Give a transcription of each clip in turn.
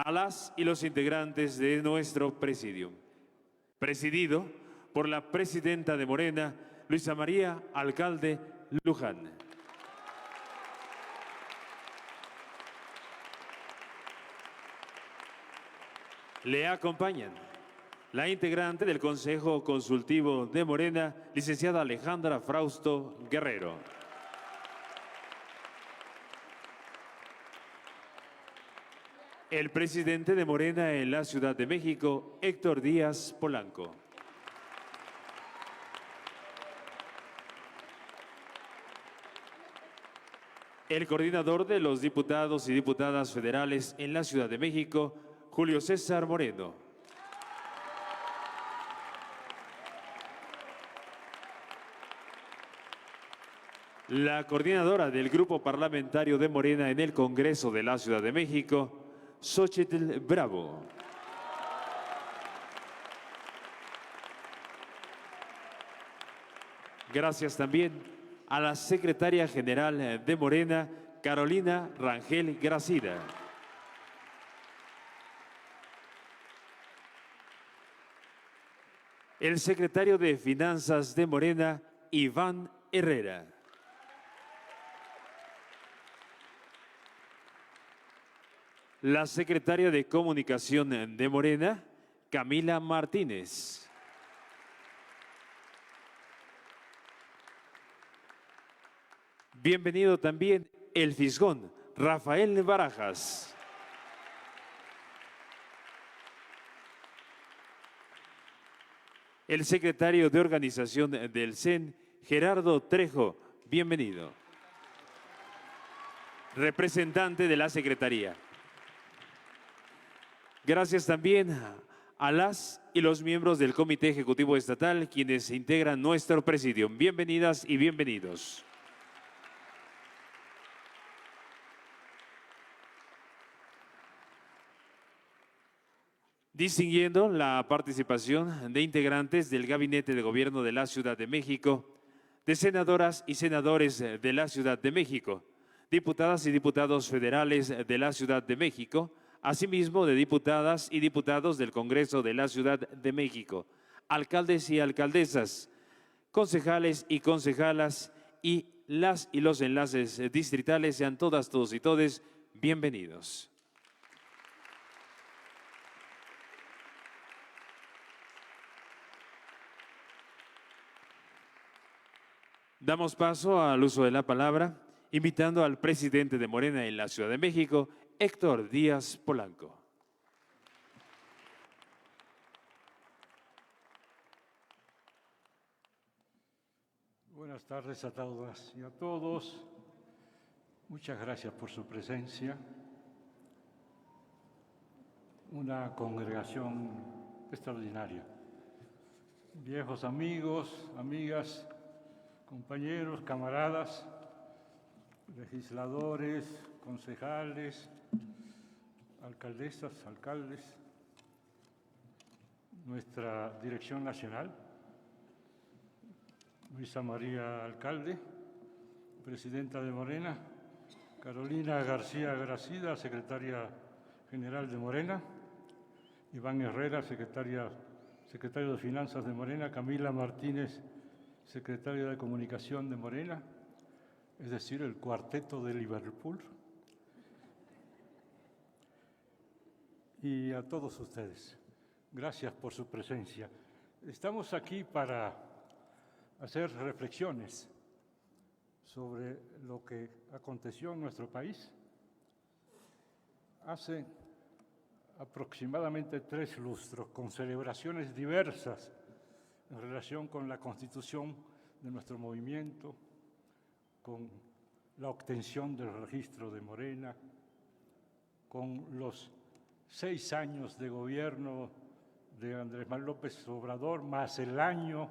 a las y los integrantes de nuestro presidium, presidido por la presidenta de Morena, Luisa María Alcalde Luján. Le acompañan la integrante del Consejo Consultivo de Morena, licenciada Alejandra Frausto Guerrero. El presidente de Morena en la Ciudad de México, Héctor Díaz Polanco. El coordinador de los diputados y diputadas federales en la Ciudad de México, Julio César Moreno. La coordinadora del Grupo Parlamentario de Morena en el Congreso de la Ciudad de México, Xochitl Bravo. Gracias también a la secretaria general de Morena, Carolina Rangel Gracida. El secretario de Finanzas de Morena, Iván Herrera. La secretaria de Comunicación de Morena, Camila Martínez. Bienvenido también el fisgón, Rafael Barajas. El secretario de Organización del CEN, Gerardo Trejo. Bienvenido. Representante de la Secretaría. Gracias también a las y los miembros del Comité Ejecutivo Estatal, quienes integran nuestro presidium. Bienvenidas y bienvenidos. Distinguiendo la participación de integrantes del Gabinete de Gobierno de la Ciudad de México, de senadoras y senadores de la Ciudad de México, diputadas y diputados federales de la Ciudad de México, asimismo de diputadas y diputados del Congreso de la Ciudad de México, alcaldes y alcaldesas, concejales y concejalas y las y los enlaces distritales, sean todas, todos y todes bienvenidos. Damos paso al uso de la palabra, invitando al presidente de Morena en la Ciudad de México, Héctor Díaz Polanco. Buenas tardes a todas y a todos. Muchas gracias por su presencia. Una congregación extraordinaria. Viejos amigos, amigas, compañeros, camaradas, legisladores, concejales, alcaldesas, alcaldes, nuestra dirección nacional, Luisa María Alcalde, presidenta de Morena, Carolina García Gracida, secretaria general de Morena, Iván Herrera, secretario de Finanzas de Morena, Camila Martínez, secretaria de Comunicación de Morena, es decir, el cuarteto de Liverpool, y a todos ustedes. Gracias por su presencia. Estamos aquí para hacer reflexiones sobre lo que aconteció en nuestro país hace aproximadamente 3 lustros, con celebraciones diversas en relación con la constitución de nuestro movimiento, con la obtención del registro de Morena, con los 6 años de gobierno de Andrés Manuel López Obrador, más el año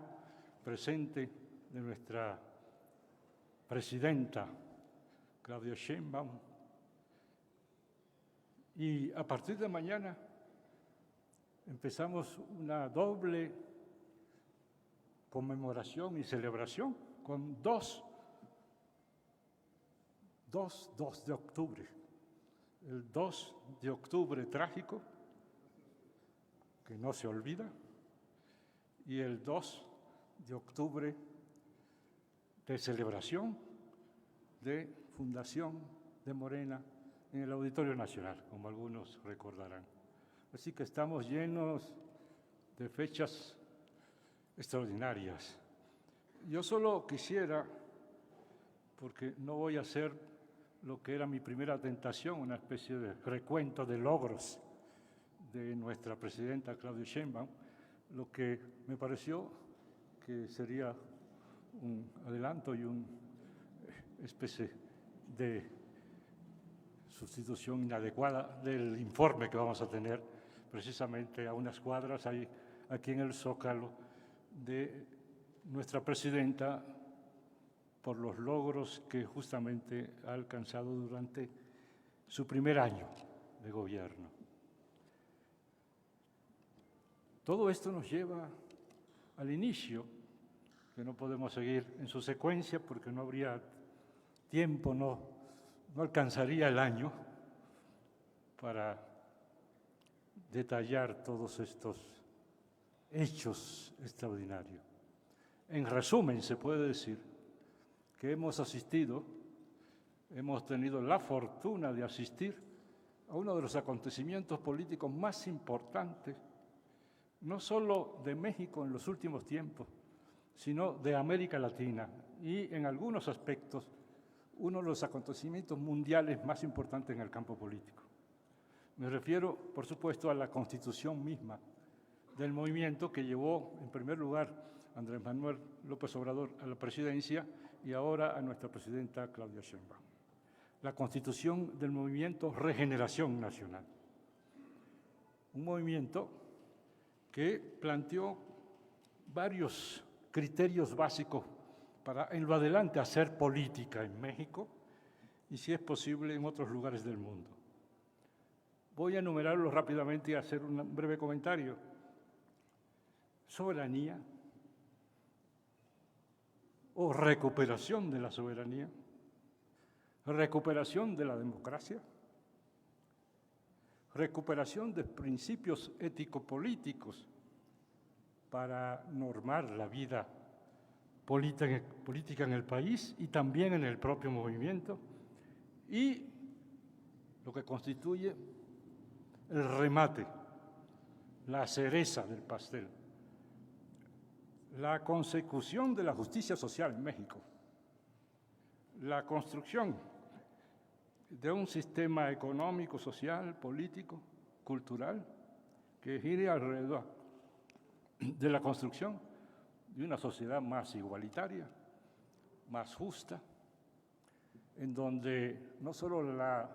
presente de nuestra presidenta, Claudia Sheinbaum. Y a partir de mañana empezamos una doble conmemoración y celebración con 2 de octubre, el 2 de octubre trágico, que no se olvida, y el 2 de octubre de celebración de fundación de Morena en el Auditorio Nacional, como algunos recordarán. Así que estamos llenos de fechas extraordinarias. Yo solo quisiera, porque no voy a hacer lo que era mi primera tentación, una especie de recuento de logros de nuestra presidenta Claudia Sheinbaum, lo que me pareció que sería un adelanto y una especie de sustitución inadecuada del informe que vamos a tener precisamente a unas cuadras ahí, aquí en el Zócalo, de nuestra presidenta por los logros que justamente ha alcanzado durante su primer año de gobierno. Todo esto nos lleva al inicio, que no podemos seguir en su secuencia porque no habría tiempo, no alcanzaría el año para detallar todos estos hechos extraordinarios. En resumen, se puede decir que hemos tenido la fortuna de asistir a uno de los acontecimientos políticos más importantes, no solo de México en los últimos tiempos, sino de América Latina y, en algunos aspectos, uno de los acontecimientos mundiales más importantes en el campo político. Me refiero, por supuesto, a la constitución misma del movimiento que llevó, en primer lugar, Andrés Manuel López Obrador a la presidencia y ahora a nuestra presidenta Claudia Sheinbaum. La constitución del movimiento Regeneración Nacional. Un movimiento que planteó varios criterios básicos para en lo adelante hacer política en México y, si es posible, en otros lugares del mundo. Voy a enumerarlos rápidamente y hacer un breve comentario. Soberanía o recuperación de la soberanía, recuperación de la democracia, recuperación de principios ético-políticos para normar la vida política en el país y también en el propio movimiento, y lo que constituye el remate, la cereza del pastel, la consecución de la justicia social en México, la construcción de un sistema económico, social, político, cultural, que gire alrededor de la construcción de una sociedad más igualitaria, más justa, en donde no solo la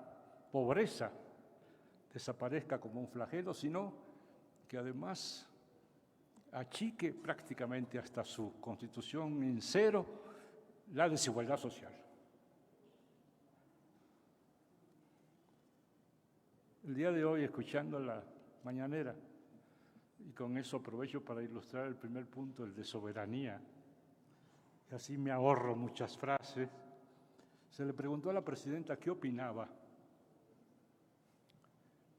pobreza desaparezca como un flagelo, sino que además achique prácticamente hasta su constitución en cero la desigualdad social. El día de hoy, escuchando la mañanera, y con eso aprovecho para ilustrar el primer punto, el de soberanía, y así me ahorro muchas frases, se le preguntó a la presidenta qué opinaba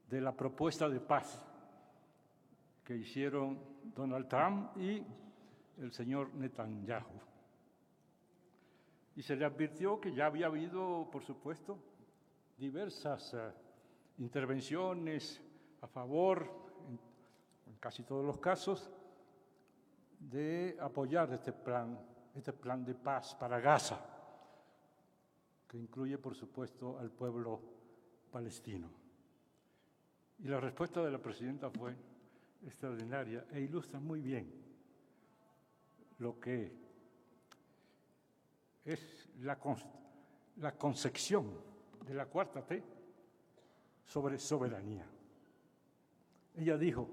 de la propuesta de paz que hicieron Donald Trump y el señor Netanyahu. Y se le advirtió que ya había habido, por supuesto, diversas intervenciones a favor, en casi todos los casos, de apoyar este plan de paz para Gaza, que incluye, por supuesto, al pueblo palestino. Y la respuesta de la presidenta fue extraordinaria e ilustra muy bien lo que es la concepción de la Cuarta T sobre soberanía. Ella dijo,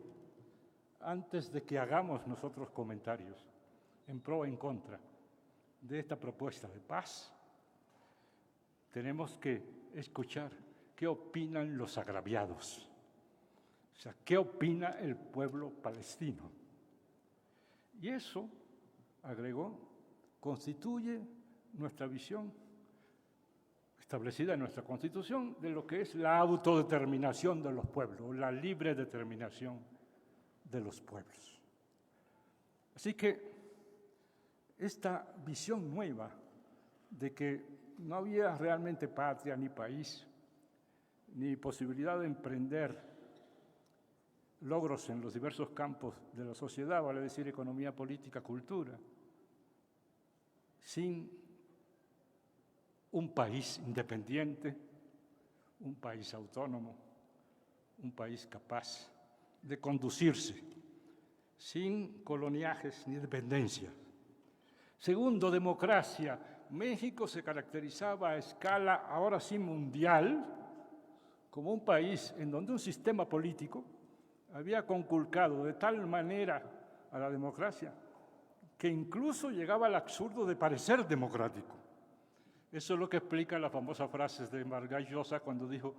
antes de que hagamos nosotros comentarios en pro o en contra de esta propuesta de paz, tenemos que escuchar qué opinan los agraviados. O sea, ¿qué opina el pueblo palestino? Y eso, agregó, constituye nuestra visión establecida en nuestra Constitución, de lo que es la autodeterminación de los pueblos, la libre determinación de los pueblos. Así que esta visión nueva de que no había realmente patria ni país, ni posibilidad de emprender logros en los diversos campos de la sociedad, vale decir economía, política, cultura, sin un país independiente, un país autónomo, un país capaz de conducirse, sin coloniajes ni dependencias. Segundo, democracia. México se caracterizaba a escala, ahora sí mundial, como un país en donde un sistema político había conculcado de tal manera a la democracia que incluso llegaba al absurdo de parecer democrático. Eso es lo que explica la famosa frase de Vargas Llosa cuando dijo,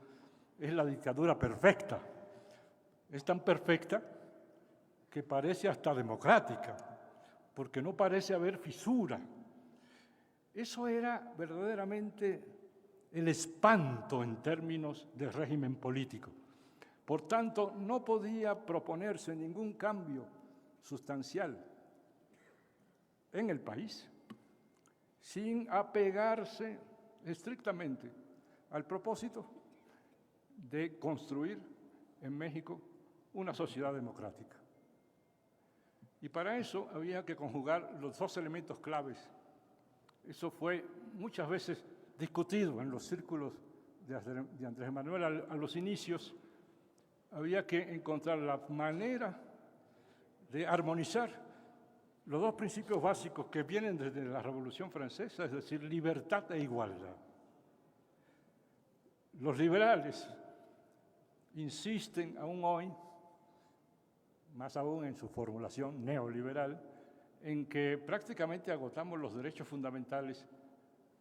es la dictadura perfecta. Es tan perfecta que parece hasta democrática, porque no parece haber fisura. Eso era verdaderamente el espanto en términos de régimen político. Por tanto, no podía proponerse ningún cambio sustancial en el país sin apegarse estrictamente al propósito de construir en México una sociedad democrática. Y para eso había que conjugar los dos elementos claves. Eso fue muchas veces discutido en los círculos de Andrés Manuel a los inicios. Había que encontrar la manera de armonizar los dos principios básicos que vienen desde la Revolución Francesa, es decir, libertad e igualdad. Los liberales insisten aún hoy, más aún en su formulación neoliberal, en que prácticamente agotamos los derechos fundamentales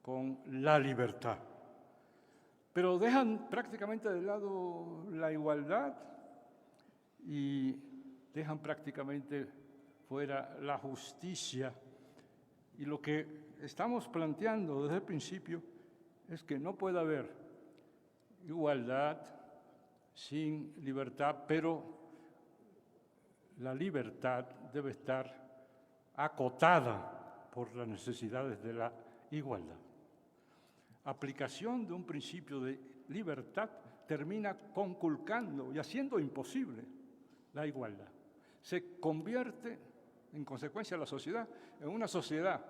con la libertad. Pero dejan prácticamente de lado la igualdad y dejan prácticamente fuera la justicia. Y lo que estamos planteando desde el principio es que no puede haber igualdad sin libertad, pero la libertad debe estar acotada por las necesidades de la igualdad. Aplicación de un principio de libertad termina conculcando y haciendo imposible la igualdad. Se convierte, en consecuencia, la sociedad en una sociedad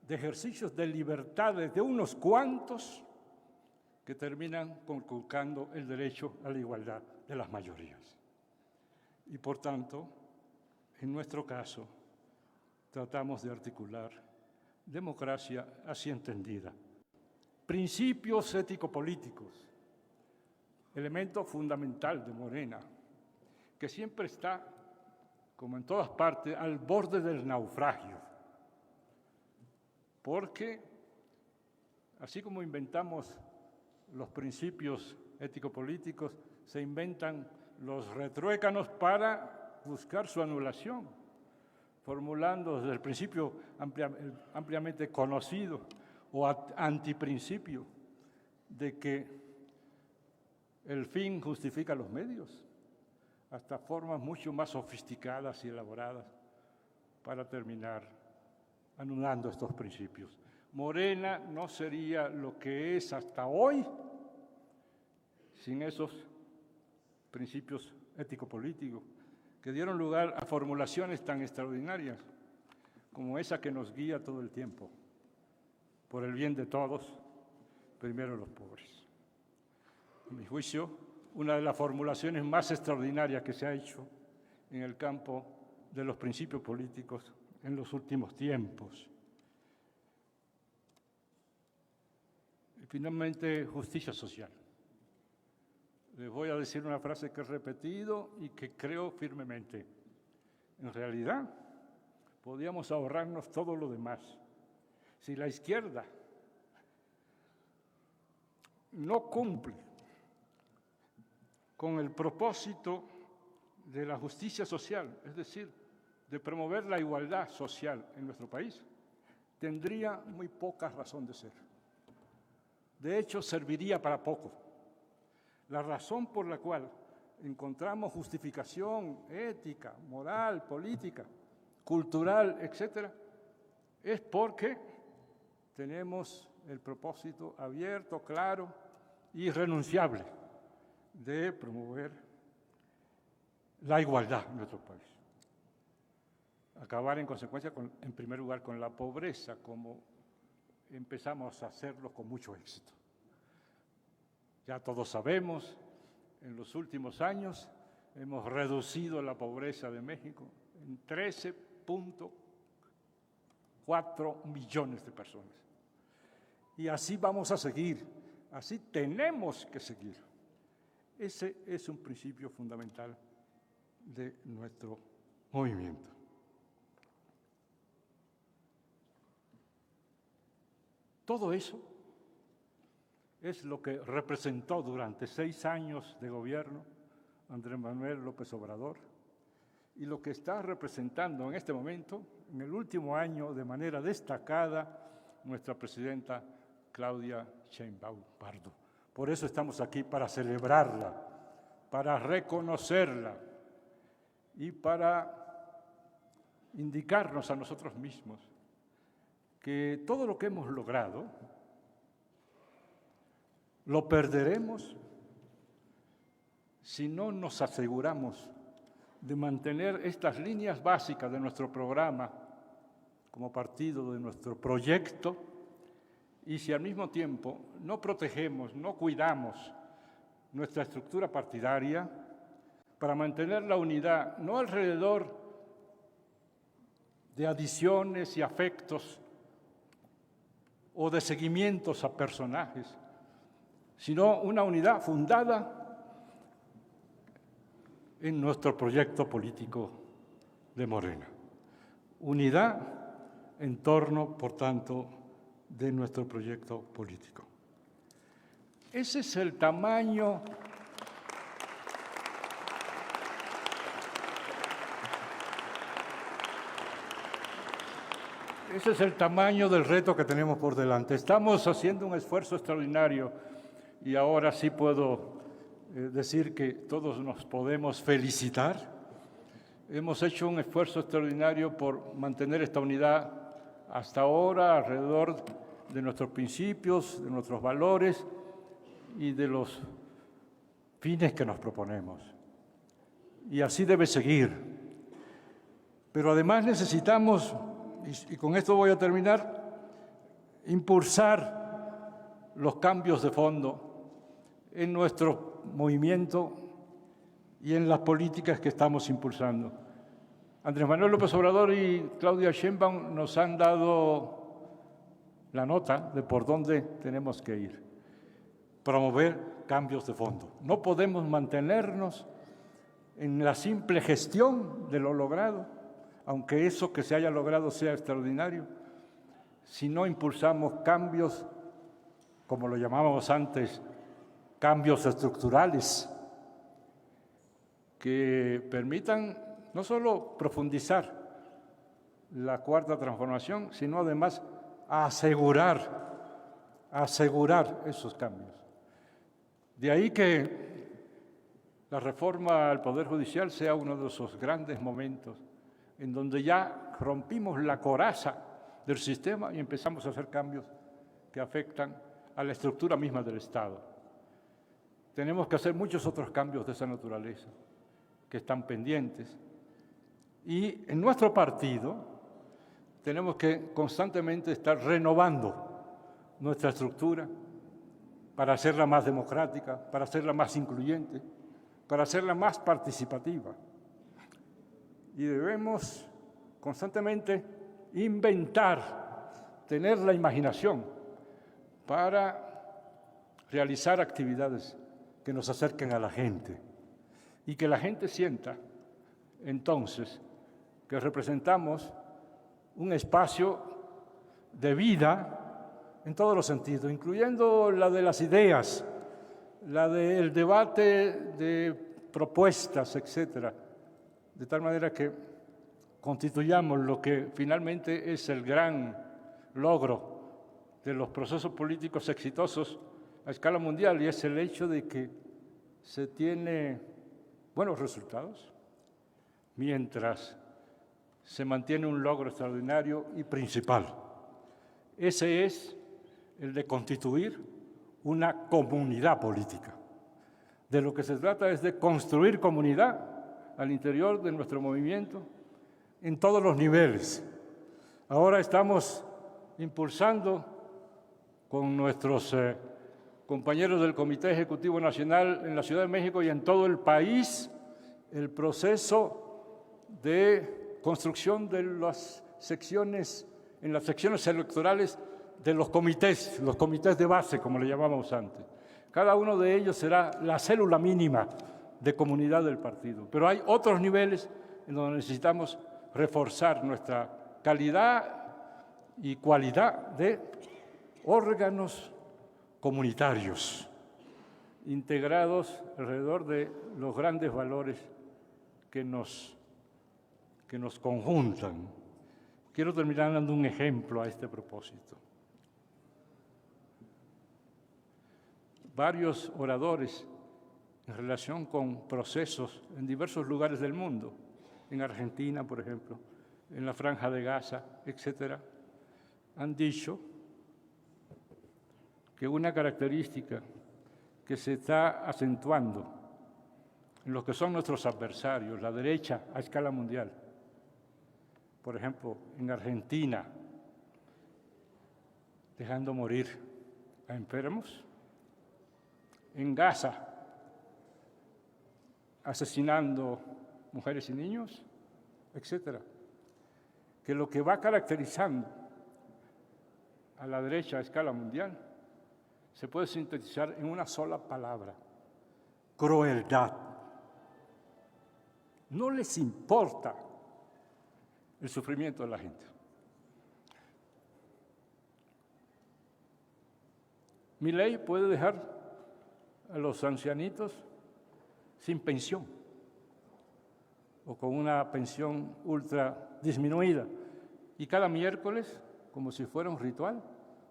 de ejercicios de libertades de unos cuantos que terminan conculcando el derecho a la igualdad de las mayorías. Y por tanto, en nuestro caso, tratamos de articular democracia así entendida. Principios ético-políticos, elemento fundamental de Morena, que siempre está, como en todas partes, al borde del naufragio. Porque, así como inventamos los principios ético-políticos, se inventan los retruécanos para buscar su anulación, formulando desde el principio ampliamente conocido o antiprincipio de que el fin justifica los medios, hasta formas mucho más sofisticadas y elaboradas para terminar anulando estos principios. Morena no sería lo que es hasta hoy sin esos principios ético-políticos que dieron lugar a formulaciones tan extraordinarias como esa que nos guía todo el tiempo. Por el bien de todos, primero los pobres. A mi juicio, una de las formulaciones más extraordinarias que se ha hecho en el campo de los principios políticos en los últimos tiempos. Y finalmente, justicia social. Les voy a decir una frase que he repetido y que creo firmemente. En realidad, podríamos ahorrarnos todo lo demás. Si la izquierda no cumple con el propósito de la justicia social, es decir, de promover la igualdad social en nuestro país, tendría muy poca razón de ser. De hecho, serviría para poco. La razón por la cual encontramos justificación ética, moral, política, cultural, etcétera, es porque tenemos el propósito abierto, claro y irrenunciable de promover la igualdad en nuestro país. Acabar en consecuencia, en primer lugar, con la pobreza, como empezamos a hacerlo con mucho éxito. Ya todos sabemos, en los últimos años hemos reducido la pobreza de México en 13.4 millones de personas. Y así vamos a seguir, así tenemos que seguir. Ese es un principio fundamental de nuestro movimiento. Todo eso es lo que representó durante 6 años de gobierno Andrés Manuel López Obrador y lo que está representando en este momento, en el último año, de manera destacada, nuestra presidenta Claudia Sheinbaum Pardo. Por eso estamos aquí, para celebrarla, para reconocerla y para indicarnos a nosotros mismos que todo lo que hemos logrado lo perderemos si no nos aseguramos de mantener estas líneas básicas de nuestro programa como partido, de nuestro proyecto, y si al mismo tiempo no protegemos, no cuidamos nuestra estructura partidaria para mantener la unidad, no alrededor de adiciones y afectos o de seguimientos a personajes, sino una unidad fundada en nuestro proyecto político de Morena. Unidad en torno, por tanto, de nuestro proyecto político. Ese es el tamaño del reto que tenemos por delante. Estamos haciendo un esfuerzo extraordinario y ahora sí puedo decir que todos nos podemos felicitar. Hemos hecho un esfuerzo extraordinario por mantener esta unidad hasta ahora alrededor de nuestros principios, de nuestros valores y de los fines que nos proponemos. Y así debe seguir. Pero además necesitamos, y con esto voy a terminar, impulsar los cambios de fondo en nuestro movimiento y en las políticas que estamos impulsando. Andrés Manuel López Obrador y Claudia Sheinbaum nos han dado la nota de por dónde tenemos que ir. Promover cambios de fondo. No podemos mantenernos en la simple gestión de lo logrado, aunque eso que se haya logrado sea extraordinario, si no impulsamos cambios, como lo llamábamos antes, cambios estructurales, que permitan no solo profundizar la cuarta transformación, sino además asegurar esos cambios. De ahí que la reforma al Poder Judicial sea uno de esos grandes momentos en donde ya rompimos la coraza del sistema y empezamos a hacer cambios que afectan a la estructura misma del Estado. Tenemos que hacer muchos otros cambios de esa naturaleza que están pendientes. Y en nuestro partido tenemos que constantemente estar renovando nuestra estructura para hacerla más democrática, para hacerla más incluyente, para hacerla más participativa. Y debemos constantemente inventar, tener la imaginación para realizar actividades que nos acerquen a la gente y que la gente sienta entonces que representamos un espacio de vida en todos los sentidos, incluyendo la de las ideas, la del debate de propuestas, etcétera, de tal manera que constituyamos lo que finalmente es el gran logro de los procesos políticos exitosos a escala mundial, y es el hecho de que se tiene buenos resultados mientras se mantiene un logro extraordinario y principal. Ese es el de constituir una comunidad política. De lo que se trata es de construir comunidad al interior de nuestro movimiento en todos los niveles. Ahora estamos impulsando con nuestros compañeros del Comité Ejecutivo Nacional en la Ciudad de México y en todo el país el proceso de construcción de las secciones, en las secciones electorales de los comités de base, como le llamábamos antes. Cada uno de ellos será la célula mínima de comunidad del partido. Pero hay otros niveles en donde necesitamos reforzar nuestra calidad y cualidad de órganos comunitarios integrados alrededor de los grandes valores que nos conjuntan. Quiero terminar dando un ejemplo a este propósito. Varios oradores en relación con procesos en diversos lugares del mundo, en Argentina, por ejemplo, en la Franja de Gaza, etcétera, han dicho que una característica que se está acentuando en lo que son nuestros adversarios, la derecha a escala mundial, por ejemplo, en Argentina, dejando morir a enfermos, en Gaza, asesinando mujeres y niños, etcétera, que lo que va caracterizando a la derecha a escala mundial se puede sintetizar en una sola palabra: crueldad. No les importa el sufrimiento de la gente. Milei puede dejar a los ancianitos sin pensión o con una pensión ultra disminuida y cada miércoles, como si fuera un ritual,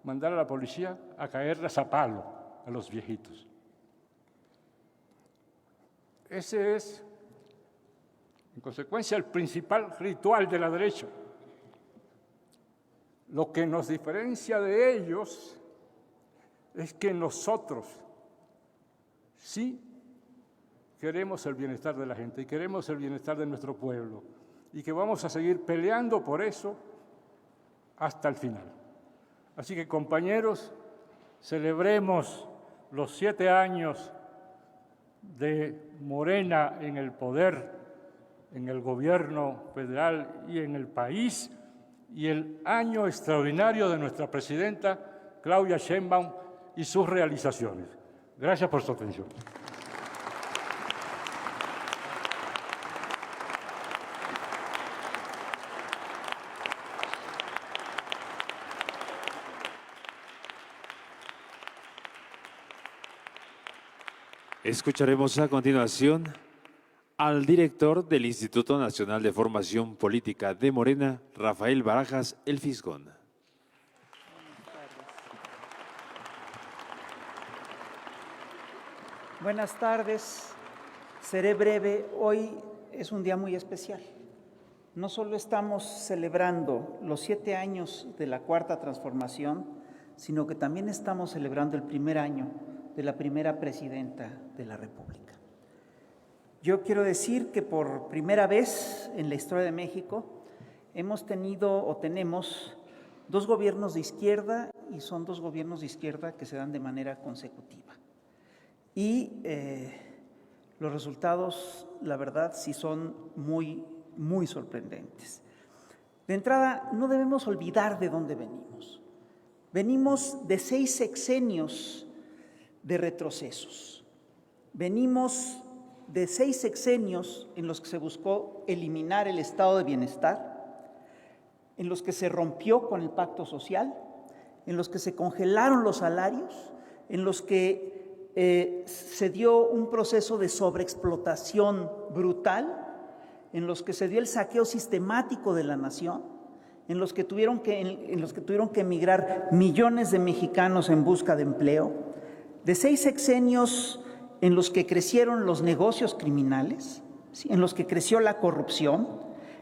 mandar a la policía a caerlas a palo a los viejitos. Ese es, en consecuencia, el principal ritual de la derecha. Lo que nos diferencia de ellos es que nosotros sí queremos el bienestar de la gente y queremos el bienestar de nuestro pueblo y que vamos a seguir peleando por eso hasta el final. Así que, compañeros, celebremos los 7 años de Morena en el poder, en el gobierno federal y en el país, y el año extraordinario de nuestra presidenta Claudia Sheinbaum y sus realizaciones. Gracias por su atención. Escucharemos a continuación al director del Instituto Nacional de Formación Política de Morena, Rafael Barajas, el Fisgón. Buenas tardes. Seré breve. Hoy es un día muy especial. No solo estamos celebrando los 7 años de la Cuarta Transformación, sino que también estamos celebrando el primer año de la primera presidenta de la República. Yo quiero decir que por primera vez en la historia de México hemos tenido o tenemos 2 gobiernos de izquierda, y son 2 gobiernos de izquierda que se dan de manera consecutiva. Y los resultados, la verdad, sí son muy, muy sorprendentes. De entrada, no debemos olvidar de dónde venimos. Venimos de 6 sexenios de retrocesos. Venimos de 6 sexenios en los que se buscó eliminar el estado de bienestar, en los que se rompió con el pacto social, en los que se congelaron los salarios, en los que se dio un proceso de sobreexplotación brutal, en los que se dio el saqueo sistemático de la nación, en los que tuvieron que emigrar millones de mexicanos en busca de empleo, de 6 sexenios en los que crecieron los negocios criminales, ¿sí?, en los que creció la corrupción,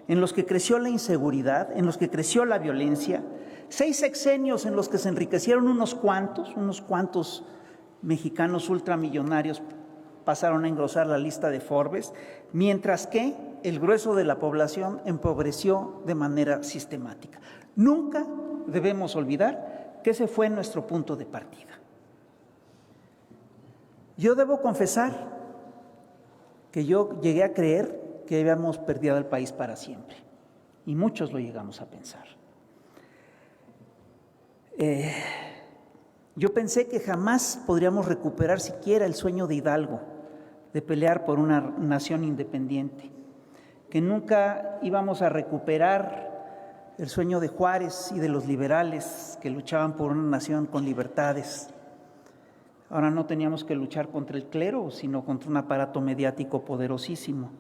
en los que creció la inseguridad, en los que creció la violencia, 6 sexenios en los que se enriquecieron unos cuantos mexicanos ultramillonarios pasaron a engrosar la lista de Forbes, mientras que el grueso de la población empobreció de manera sistemática. Nunca debemos olvidar que ese fue nuestro punto de partida. Yo debo confesar que yo llegué a creer que habíamos perdido el país para siempre, y muchos lo llegamos a pensar. Yo pensé que jamás podríamos recuperar siquiera el sueño de Hidalgo, de pelear por una nación independiente, que nunca íbamos a recuperar el sueño de Juárez y de los liberales que luchaban por una nación con libertades. Ahora no teníamos que luchar contra el clero, sino contra un aparato mediático poderosísimo.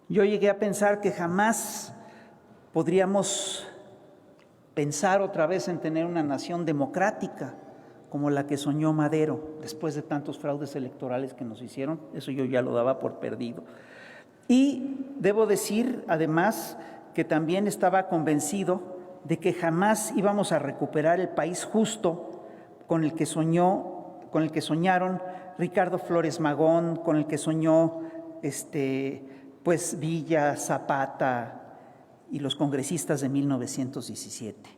Yo llegué a pensar que jamás podríamos pensar otra vez en tener una nación democrática como la que soñó Madero después de tantos fraudes electorales que nos hicieron. Eso yo ya lo daba por perdido. Y debo decir, además, que también estaba convencido de que jamás íbamos a recuperar el país justo con el que soñaron Ricardo Flores Magón, con el que soñó Villa, Zapata y los congresistas de 1917.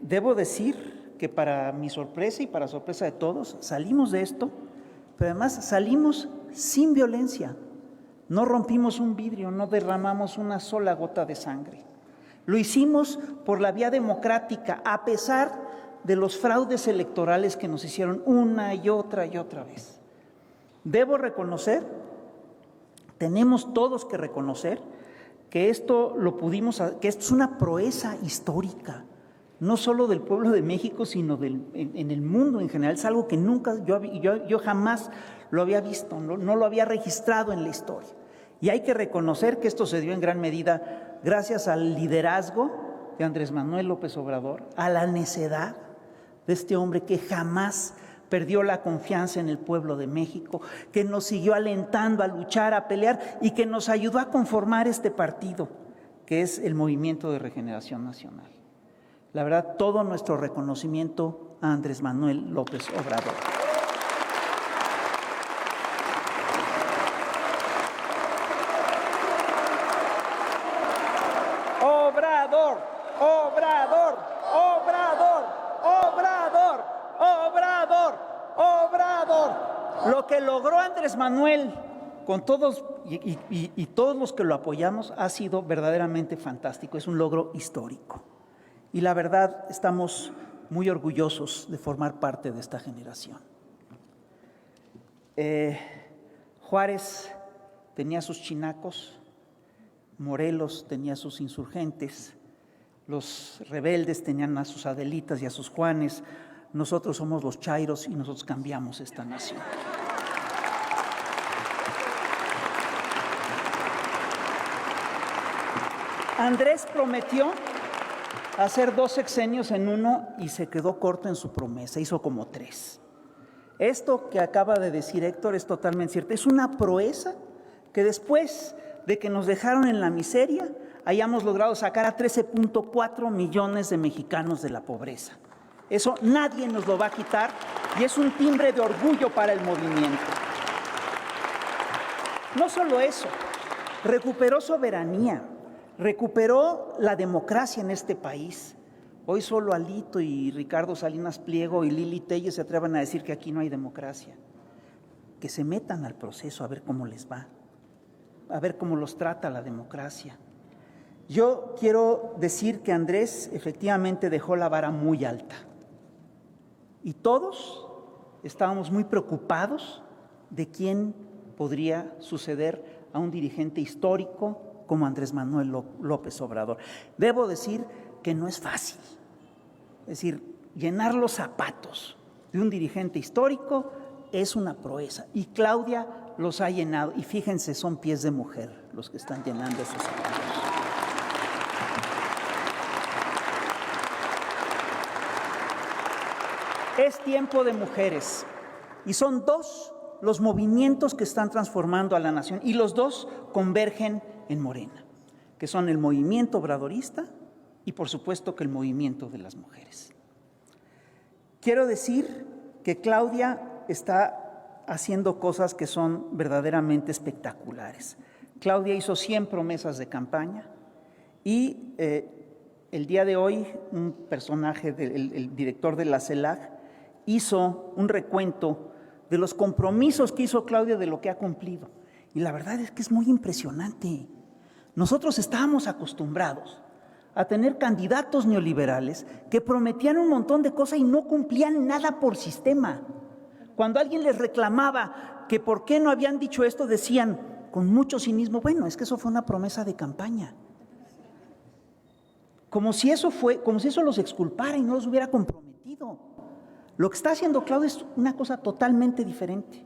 Debo decir que para mi sorpresa y para sorpresa de todos, salimos de esto, pero además salimos sin violencia. No rompimos un vidrio, no derramamos una sola gota de sangre. Lo hicimos por la vía democrática, a pesar de los fraudes electorales que nos hicieron una y otra vez. Debo reconocer, tenemos todos que reconocer, que esto que esto es una proeza histórica, no solo del pueblo de México, sino en el mundo en general. Es algo que nunca, yo jamás lo había visto, no lo había registrado en la historia. Y hay que reconocer que esto se dio en gran medida gracias al liderazgo de Andrés Manuel López Obrador, a la necedad de este hombre que jamás perdió la confianza en el pueblo de México, que nos siguió alentando a luchar, a pelear y que nos ayudó a conformar este partido, que es el Movimiento de Regeneración Nacional. La verdad, todo nuestro reconocimiento a Andrés Manuel López Obrador. Obrador, Obrador, Obrador, Obrador, Obrador, Obrador. Lo que logró Andrés Manuel con todos y todos los que lo apoyamos ha sido verdaderamente fantástico. Es un logro histórico. Y la verdad, estamos muy orgullosos de formar parte de esta generación. Juárez tenía sus chinacos, Morelos tenía sus insurgentes, los rebeldes tenían a sus Adelitas y a sus Juanes. Nosotros somos los chairos y nosotros cambiamos esta nación. Andrés prometió hacer 2 sexenios en uno y se quedó corto en su promesa, hizo como 3. Esto que acaba de decir Héctor es totalmente cierto. Es una proeza que después de que nos dejaron en la miseria, hayamos logrado sacar a 13.4 millones de mexicanos de la pobreza. Eso nadie nos lo va a quitar y es un timbre de orgullo para el movimiento. No solo eso, recuperó soberanía, recuperó la democracia en este país. Hoy solo Alito y Ricardo Salinas Pliego y Lili Telles se atrevan a decir que aquí no hay democracia. Que se metan al proceso a ver cómo les va, a ver cómo los trata la democracia. Yo quiero decir que Andrés efectivamente dejó la vara muy alta. Y todos estábamos muy preocupados de quién podría suceder a un dirigente histórico como Andrés Manuel López Obrador. Debo decir que no es fácil. Es decir, llenar los zapatos de un dirigente histórico es una proeza. Y Claudia los ha llenado. Y fíjense, son pies de mujer los que están llenando esos zapatos. Es tiempo de mujeres. Y son dos los movimientos que están transformando a la nación, y los dos convergen en Morena, que son el movimiento obradorista y, por supuesto, que el movimiento de las mujeres. Quiero decir que Claudia está haciendo cosas que son verdaderamente espectaculares. Claudia hizo 100 promesas de campaña y el día de hoy un personaje, el director de la CELAC, hizo un recuento de los compromisos que hizo Claudia, de lo que ha cumplido. Y la verdad es que es muy impresionante. Nosotros estábamos acostumbrados a tener candidatos neoliberales que prometían un montón de cosas y no cumplían nada por sistema. Cuando alguien les reclamaba que por qué no habían dicho esto, decían con mucho cinismo, bueno, es que eso fue una promesa de campaña. Como si eso los exculpara y no los hubiera comprometido. Lo que está haciendo Claudia es una cosa totalmente diferente.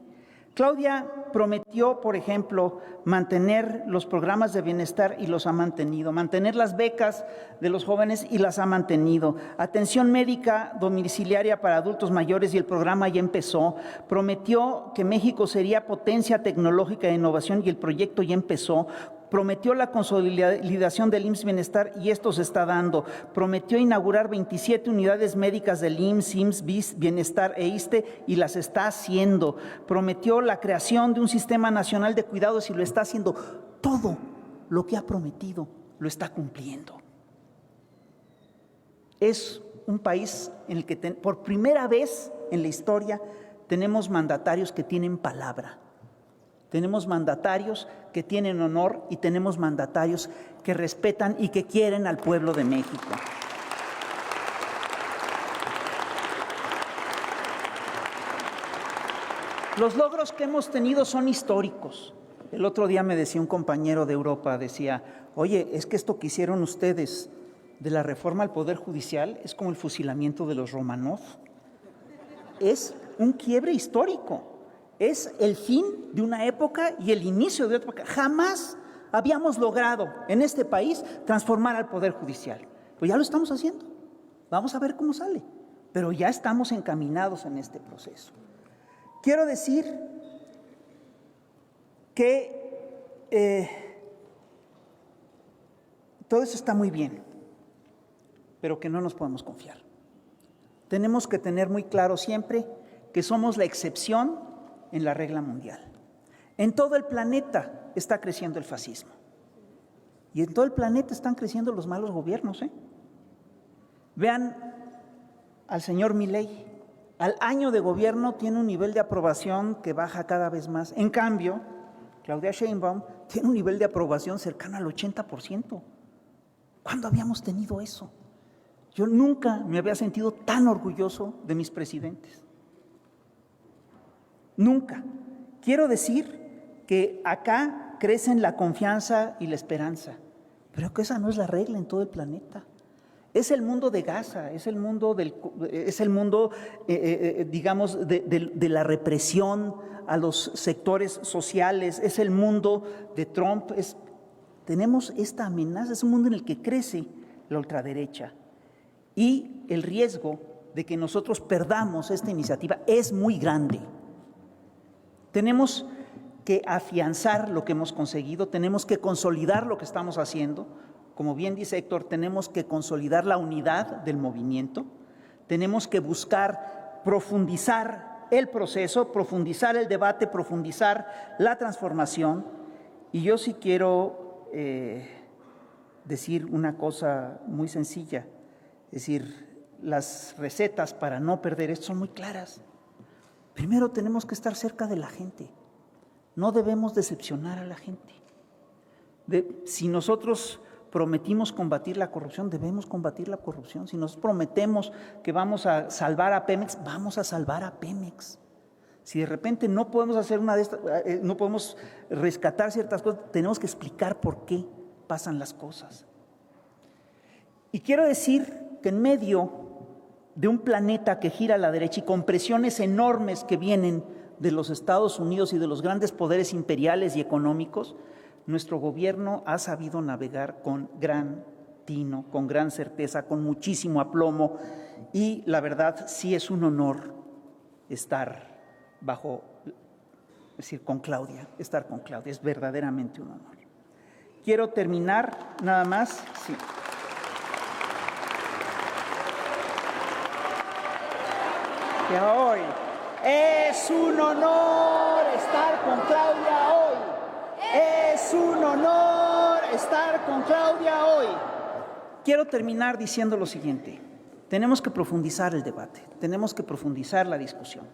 Claudia prometió, por ejemplo, mantener los programas de bienestar y los ha mantenido, mantener las becas de los jóvenes y las ha mantenido, atención médica domiciliaria para adultos mayores y el programa ya empezó, prometió que México sería potencia tecnológica de innovación y el proyecto ya empezó, prometió la consolidación del IMSS Bienestar y esto se está dando. Prometió inaugurar 27 unidades médicas del IMSS, IMSS, BIS, Bienestar e ISSSTE y las está haciendo. Prometió la creación de un sistema nacional de cuidados y lo está haciendo. Todo lo que ha prometido lo está cumpliendo. Es un país en el que por primera vez en la historia tenemos mandatarios que tienen palabra. Tenemos mandatarios que tienen honor y tenemos mandatarios que respetan y que quieren al pueblo de México. Los logros que hemos tenido son históricos. El otro día me decía un compañero de Europa, decía, oye, es que esto que hicieron ustedes de la reforma al Poder Judicial es como el fusilamiento de los Romanov. Es un quiebre histórico. Es el fin de una época y el inicio de otra época. Jamás habíamos logrado en este país transformar al Poder Judicial. Pues ya lo estamos haciendo. Vamos a ver cómo sale. Pero ya estamos encaminados en este proceso. Quiero decir que todo eso está muy bien, pero que no nos podemos confiar. Tenemos que tener muy claro siempre que somos la excepción en la regla mundial. En todo el planeta está creciendo el fascismo. Y en todo el planeta están creciendo los malos gobiernos. Vean al señor Milei. Al año de gobierno tiene un nivel de aprobación que baja cada vez más. En cambio, Claudia Sheinbaum tiene un nivel de aprobación cercano al 80%. ¿Cuándo habíamos tenido eso? Yo nunca me había sentido tan orgulloso de mis presidentes. Nunca. Quiero decir que acá crecen la confianza y la esperanza, pero que esa no es la regla en todo el planeta. Es el mundo de Gaza, es el mundo, digamos, de la represión a los sectores sociales, es el mundo de Trump. Tenemos esta amenaza, es un mundo en el que crece la ultraderecha y el riesgo de que nosotros perdamos esta iniciativa es muy grande. Tenemos que afianzar lo que hemos conseguido, tenemos que consolidar lo que estamos haciendo. Como bien dice Héctor, tenemos que consolidar la unidad del movimiento, tenemos que buscar profundizar el proceso, profundizar el debate, profundizar la transformación. Y yo sí quiero decir una cosa muy sencilla, es decir, las recetas para no perder esto son muy claras. Primero tenemos que estar cerca de la gente, no debemos decepcionar a la gente. Si nosotros prometimos combatir la corrupción, debemos combatir la corrupción. Si nos prometemos que vamos a salvar a Pemex, vamos a salvar a Pemex. Si de repente no podemos hacer no podemos rescatar ciertas cosas, tenemos que explicar por qué pasan las cosas. Y quiero decir que en medio de un planeta que gira a la derecha y con presiones enormes que vienen de los Estados Unidos y de los grandes poderes imperiales y económicos, nuestro gobierno ha sabido navegar con gran tino, con gran certeza, con muchísimo aplomo, y la verdad sí es un honor estar con Claudia, es verdaderamente un honor. Quiero terminar nada más. Sí. Que hoy es un honor estar con Claudia hoy. Es un honor estar con Claudia hoy. Quiero terminar diciendo lo siguiente. Tenemos que profundizar el debate, tenemos que profundizar la discusión.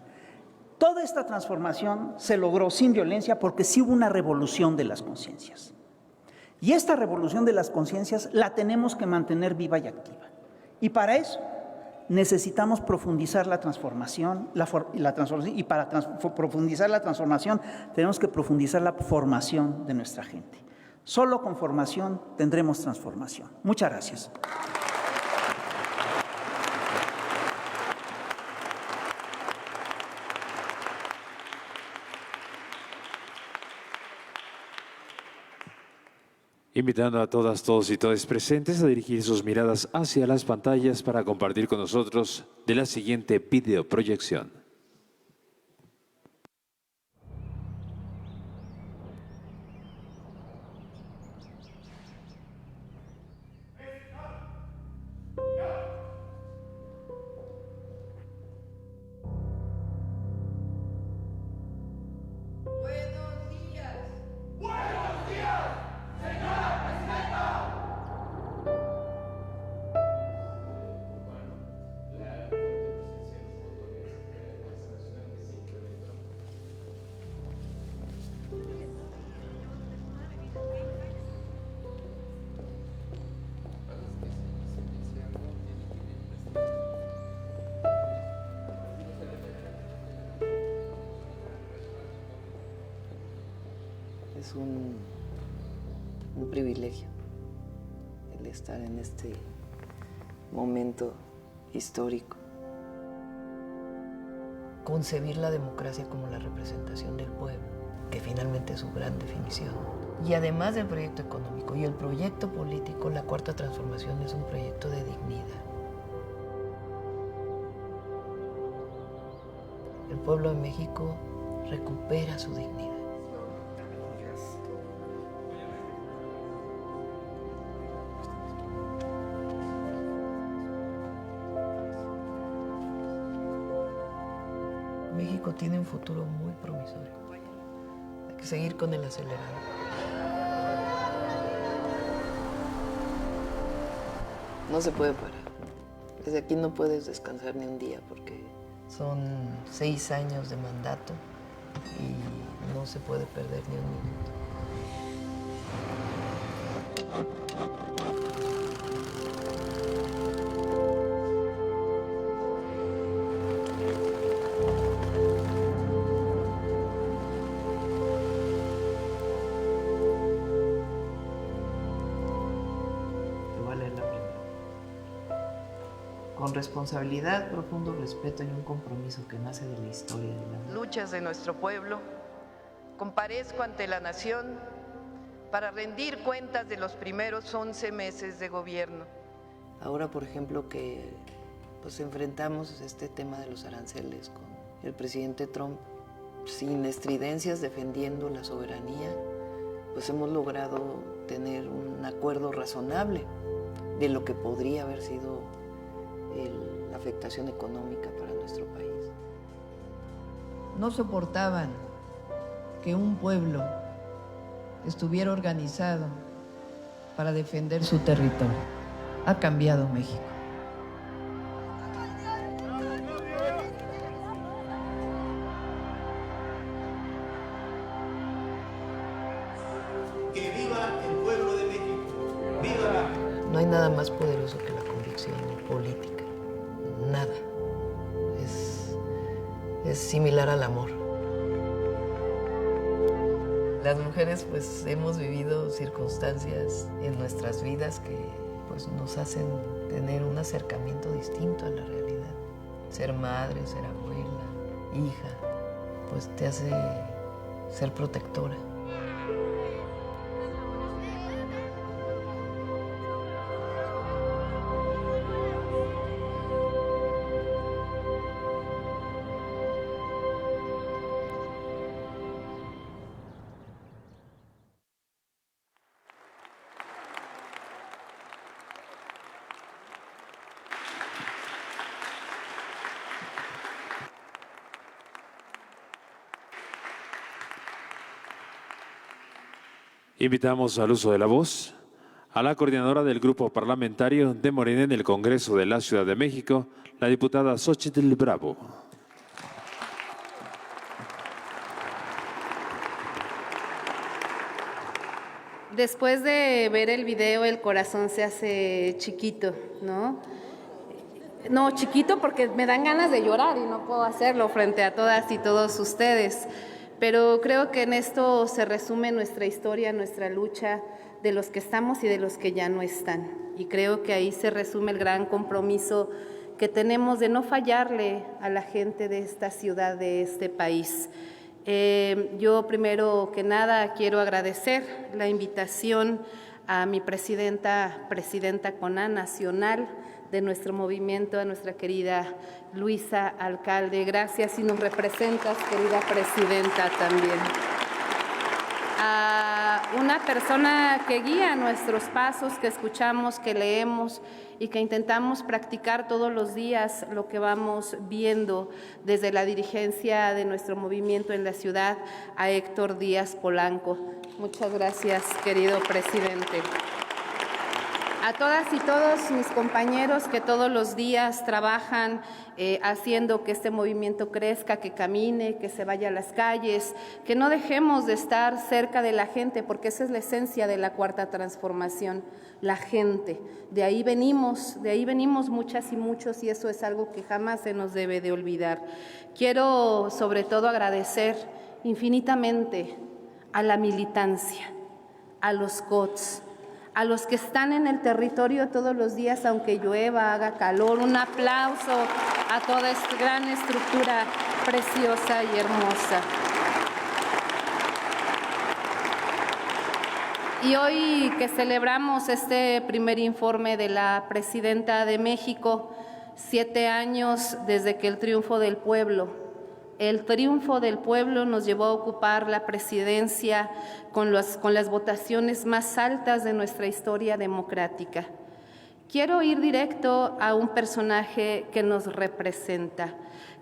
Toda esta transformación se logró sin violencia porque sí hubo una revolución de las conciencias. Y esta revolución de las conciencias la tenemos que mantener viva y activa. Y para eso necesitamos profundizar la transformación, y para profundizar la transformación tenemos que profundizar la formación de nuestra gente. Solo con formación tendremos transformación. Muchas gracias. Invitando a todas, todos y todas presentes a dirigir sus miradas hacia las pantallas para compartir con nosotros de la siguiente videoproyección. Es un privilegio el estar en este momento histórico. Concebir la democracia como la representación del pueblo, que finalmente es su gran definición. Y además del proyecto económico y el proyecto político, la Cuarta Transformación es un proyecto de dignidad. El pueblo de México recupera su dignidad. México tiene un futuro muy promisorio. Hay que seguir con el acelerador. No se puede parar. Desde aquí no puedes descansar ni un día porque son 6 años de mandato y no se puede perder ni un minuto. Con responsabilidad, profundo respeto y un compromiso que nace de la historia de la luchas de nuestro pueblo, comparezco ante la nación para rendir cuentas de los primeros 11 meses de gobierno. Ahora, por ejemplo, que enfrentamos este tema de los aranceles con el presidente Trump, sin estridencias, defendiendo la soberanía, pues hemos logrado tener un acuerdo razonable de lo que podría haber sido la afectación económica para nuestro país. No soportaban que un pueblo estuviera organizado para defender su territorio. Ha cambiado México. ¡Que viva el pueblo de México! ¡Viva! No hay nada más poderoso que la convicción política. Nada. Es similar al amor. Las mujeres hemos vivido circunstancias en nuestras vidas que nos hacen tener un acercamiento distinto a la realidad. Ser madre, ser abuela, hija, te hace ser protectora. Invitamos al uso de la voz a la coordinadora del Grupo Parlamentario de Morena en el Congreso de la Ciudad de México, la diputada Xóchitl Bravo. Después de ver el video, el corazón se hace chiquito, ¿no? No, chiquito porque me dan ganas de llorar y no puedo hacerlo frente a todas y todos ustedes. Pero creo que en esto se resume nuestra historia, nuestra lucha de los que estamos y de los que ya no están. Y creo que ahí se resume el gran compromiso que tenemos de no fallarle a la gente de esta ciudad, de este país. Yo primero que nada quiero agradecer la invitación a mi presidenta CONA nacional de nuestro movimiento, a nuestra querida Luisa Alcalde. Gracias y nos representas, querida presidenta, también. A una persona que guía nuestros pasos, que escuchamos, que leemos y que intentamos practicar todos los días lo que vamos viendo desde la dirigencia de nuestro movimiento en la ciudad, a Héctor Díaz Polanco. Muchas gracias, querido presidente. A todas y todos mis compañeros que todos los días trabajan haciendo que este movimiento crezca, que camine, que se vaya a las calles, que no dejemos de estar cerca de la gente, porque esa es la esencia de la Cuarta Transformación, la gente. De ahí venimos muchas y muchos, y eso es algo que jamás se nos debe de olvidar. Quiero sobre todo agradecer infinitamente a la militancia, a los COTS, a los que están en el territorio todos los días, aunque llueva, haga calor. Un aplauso a toda esta gran estructura preciosa y hermosa. Y hoy que celebramos este primer informe de la Presidenta de México, 7 años desde que el triunfo del pueblo nos llevó a ocupar la presidencia con las votaciones más altas de nuestra historia democrática. Quiero ir directo a un personaje que nos representa,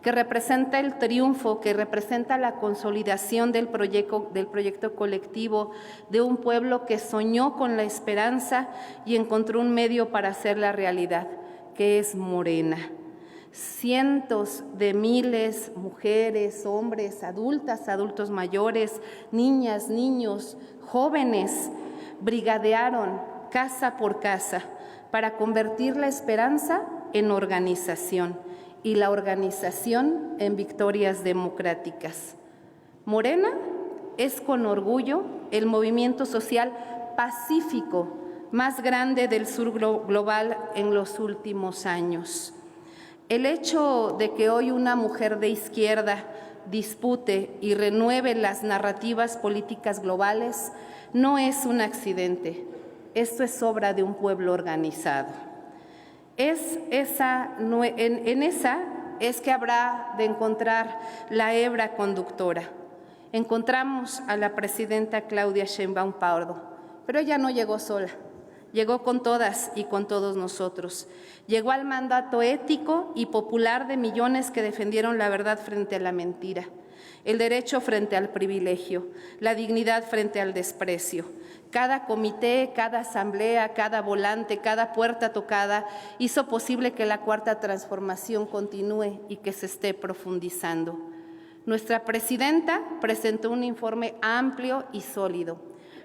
que representa el triunfo, que representa la consolidación del proyecto colectivo de un pueblo que soñó con la esperanza y encontró un medio para hacerla realidad, que es Morena. Cientos de miles, mujeres, hombres, adultos mayores, niñas, niños, jóvenes, brigadearon casa por casa para convertir la esperanza en organización y la organización en victorias democráticas. Morena es con orgullo el movimiento social pacífico más grande del sur global en los últimos años. El hecho de que hoy una mujer de izquierda dispute y renueve las narrativas políticas globales no es un accidente. Esto es obra de un pueblo organizado. En esa es que habrá de encontrar la hebra conductora. Encontramos a la presidenta Claudia Sheinbaum Pardo, pero ella no llegó sola. Llegó con todas y con todos nosotros. Llegó al mandato ético y popular de millones que defendieron la verdad frente a la mentira, el derecho frente al privilegio, la dignidad frente al desprecio. Cada comité, cada asamblea, cada volante, cada puerta tocada hizo posible que la Cuarta Transformación continúe y que se esté profundizando. Nuestra presidenta presentó un informe amplio y sólido,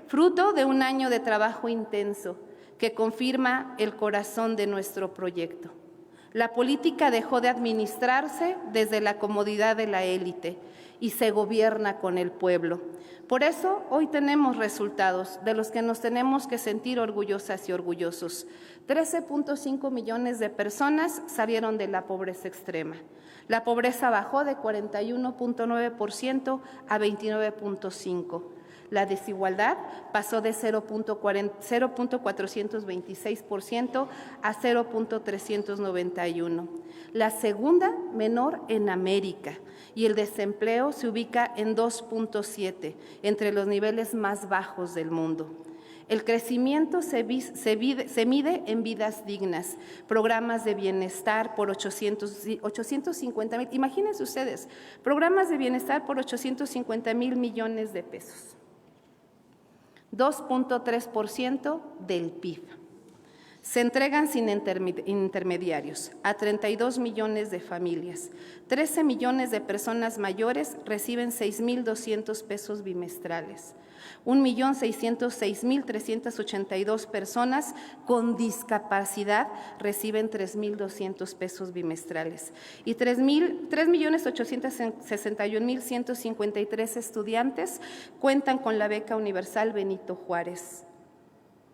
fruto de un año de trabajo intenso, que confirma el corazón de nuestro proyecto. La política dejó de administrarse desde la comodidad de la élite y se gobierna con el pueblo. Por eso hoy tenemos resultados de los que nos tenemos que sentir orgullosas y orgullosos. 13.5 millones de personas salieron de la pobreza extrema. La pobreza bajó de 41.9% a 29.5%. La desigualdad pasó de 0.426% a 0.391%, la segunda menor en América, y el desempleo se ubica en 2.7, entre los niveles más bajos del mundo. El crecimiento se mide en vidas dignas, programas de bienestar por 850,000, imagínense ustedes, programas de bienestar por 850,000 millones de pesos. 2.3% del PIB. Se entregan sin intermediarios a 32 millones de familias. 13 millones de personas mayores reciben 6,200 pesos bimestrales. 1,606,382 personas con discapacidad reciben 3,200 pesos bimestrales. Y 3,861,153 estudiantes cuentan con la beca universal Benito Juárez.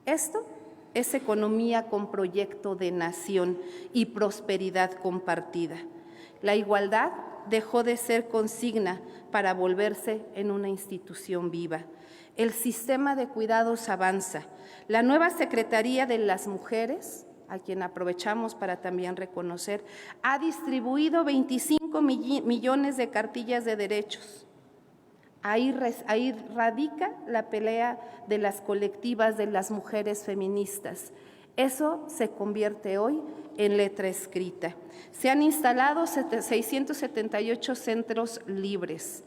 Esto es economía con proyecto de nación y prosperidad compartida. La igualdad dejó de ser consigna para volverse en una institución viva. El sistema de cuidados avanza. La nueva Secretaría de las Mujeres, a quien aprovechamos para también reconocer, ha distribuido 25 millones de cartillas de derechos. Ahí radica la pelea de las colectivas de las mujeres feministas. Eso se convierte hoy en letra escrita. Se han instalado 678 centros libres.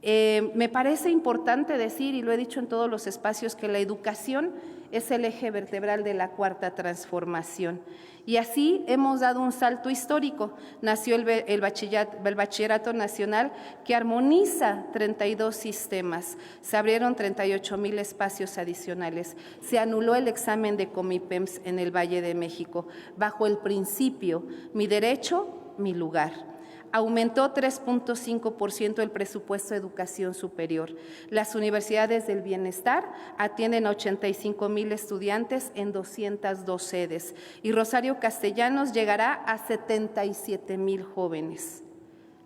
Me parece importante decir, y lo he dicho en todos los espacios, que la educación es el eje vertebral de la Cuarta Transformación. Y así hemos dado un salto histórico. Nació el Bachillerato Nacional, que armoniza 32 sistemas. Se abrieron 38,000 espacios adicionales. Se anuló el examen de Comipems en el Valle de México, bajo el principio, mi derecho, mi lugar. Aumentó 3.5% el presupuesto de educación superior. Las universidades del bienestar atienden a 85,000 estudiantes en 202 sedes y Rosario Castellanos llegará a 77,000 jóvenes.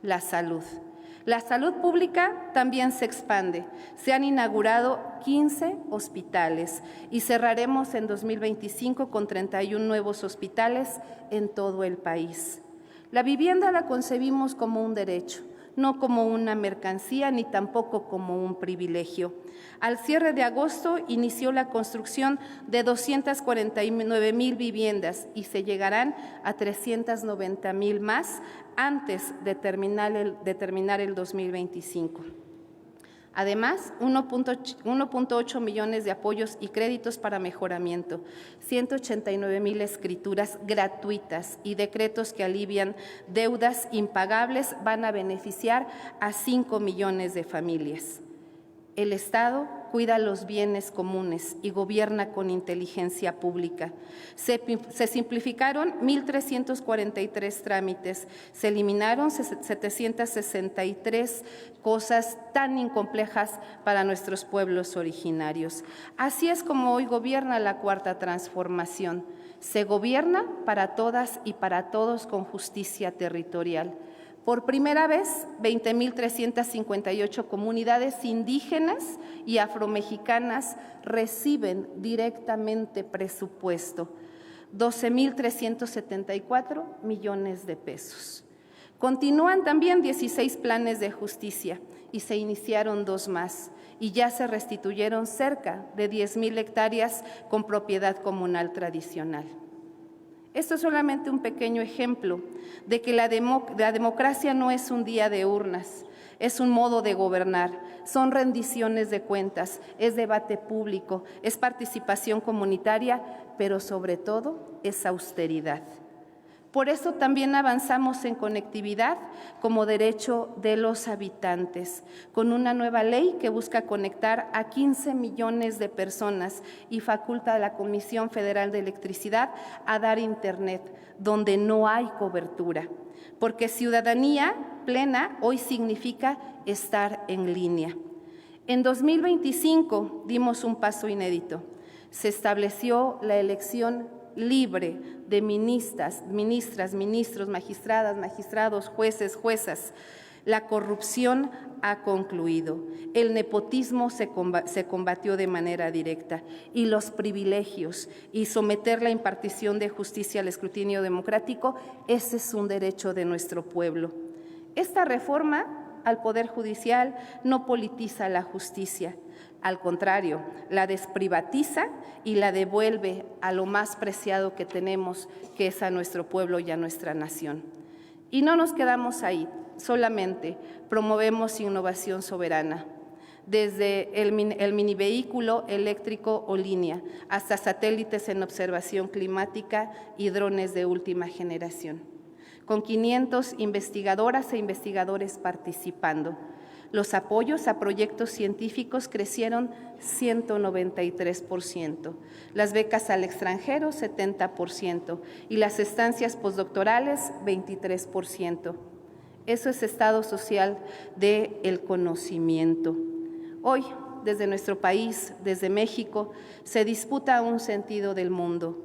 La salud. La salud pública también se expande. Se han inaugurado 15 hospitales y cerraremos en 2025 con 31 nuevos hospitales en todo el país. La vivienda la concebimos como un derecho, no como una mercancía ni tampoco como un privilegio. Al cierre de agosto inició la construcción de 249,000 viviendas y se llegarán a 390,000 más antes de terminar el 2025. Además, 1.8 millones de apoyos y créditos para mejoramiento, 189,000 escrituras gratuitas y decretos que alivian deudas impagables van a beneficiar a 5 millones de familias. El Estado cuida los bienes comunes y gobierna con inteligencia pública. Se simplificaron 1,343 trámites, se eliminaron 763 cosas tan incomplejas para nuestros pueblos originarios. Así es como hoy gobierna la Cuarta Transformación. Se gobierna para todas y para todos con justicia territorial. Por primera vez, 20,358 comunidades indígenas y afromexicanas reciben directamente presupuesto, 12,374 millones de pesos. Continúan también 16 planes de justicia y se iniciaron 2 más y ya se restituyeron cerca de 10,000 hectáreas con propiedad comunal tradicional. Esto es solamente un pequeño ejemplo de que la democracia no es un día de urnas, es un modo de gobernar, son rendiciones de cuentas, es debate público, es participación comunitaria, pero sobre todo es austeridad. Por eso también avanzamos en conectividad como derecho de los habitantes, con una nueva ley que busca conectar a 15 millones de personas y faculta a la Comisión Federal de Electricidad a dar Internet donde no hay cobertura, porque ciudadanía plena hoy significa estar en línea. En 2025 dimos un paso inédito. Se estableció la elección libre de ministras, ministros, magistradas, magistrados, jueces, juezas. La corrupción ha concluido, el nepotismo se combatió de manera directa y los privilegios y someter la impartición de justicia al escrutinio democrático, ese es un derecho de nuestro pueblo. Esta reforma al Poder Judicial no politiza la justicia, al contrario, la desprivatiza y la devuelve a lo más preciado que tenemos, que es a nuestro pueblo y a nuestra nación. Y no nos quedamos ahí, solamente promovemos innovación soberana. desde el minivehículo eléctrico o línea, hasta satélites en observación climática y drones de última generación, con 500 investigadoras e investigadores participando. Los apoyos a proyectos científicos crecieron 193%, las becas al extranjero 70% y las estancias postdoctorales 23%. Eso es estado social del conocimiento. Hoy, desde nuestro país, desde México, se disputa un sentido del mundo,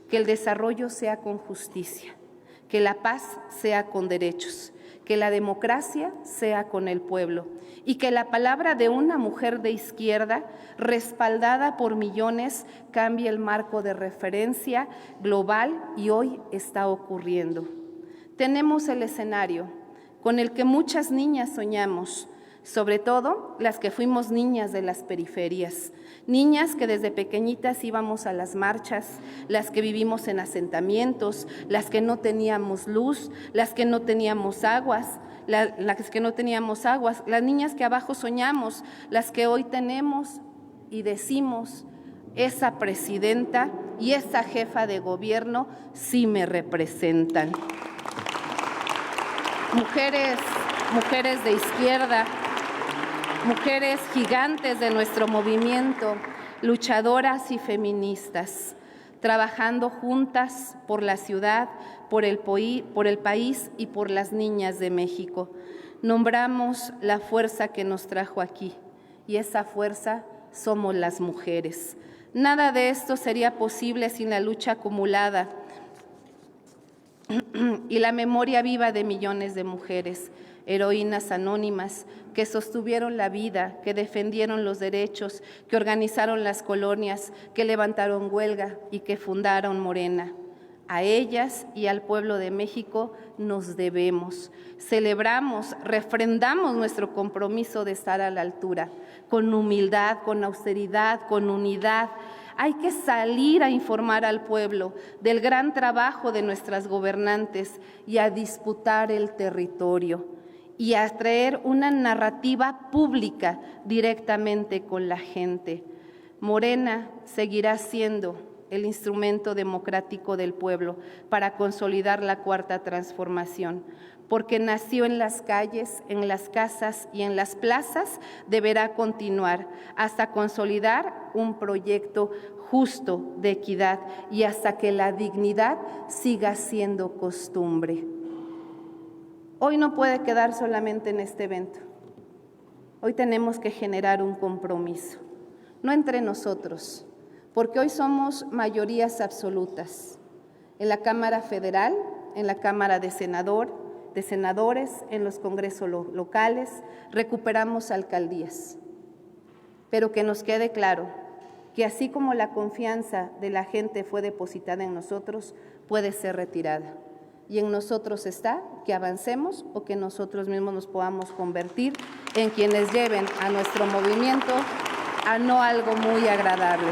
que el desarrollo sea con justicia, que la paz sea con derechos, que la democracia sea con el pueblo y que la palabra de una mujer de izquierda, respaldada por millones, cambie el marco de referencia global y hoy está ocurriendo. Tenemos el escenario con el que muchas niñas soñamos, sobre todo las que fuimos niñas de las periferias, niñas que desde pequeñitas íbamos a las marchas, las que vivimos en asentamientos, las que no teníamos luz, las que no teníamos aguas, las niñas que abajo soñamos, las que hoy tenemos y decimos, esa presidenta y esa jefa de gobierno sí me representan. Mujeres de izquierda, mujeres gigantes de nuestro movimiento, luchadoras y feministas, trabajando juntas por la ciudad, por el país y por las niñas de México. Nombramos la fuerza que nos trajo aquí y esa fuerza somos las mujeres. Nada de esto sería posible sin la lucha acumulada y la memoria viva de millones de mujeres, heroínas anónimas que sostuvieron la vida, que defendieron los derechos, que organizaron las colonias, que levantaron huelga y que fundaron Morena. A ellas y al pueblo de México nos debemos. Celebramos, refrendamos nuestro compromiso de estar a la altura, con humildad, con austeridad, con unidad. Hay que salir a informar al pueblo del gran trabajo de nuestras gobernantes y a disputar el territorio y a traer una narrativa pública directamente con la gente. Morena seguirá siendo el instrumento democrático del pueblo para consolidar la cuarta transformación, porque nació en las calles, en las casas y en las plazas, deberá continuar hasta consolidar un proyecto justo de equidad y hasta que la dignidad siga siendo costumbre. Hoy no puede quedar solamente en este evento. Hoy tenemos que generar un compromiso, no entre nosotros, porque hoy somos mayorías absolutas. En la Cámara Federal, en la Cámara de Senadores, en los congresos locales, recuperamos alcaldías. Pero que nos quede claro que así como la confianza de la gente fue depositada en nosotros, puede ser retirada. Y en nosotros está que avancemos o que nosotros mismos nos podamos convertir en quienes lleven a nuestro movimiento a no algo muy agradable.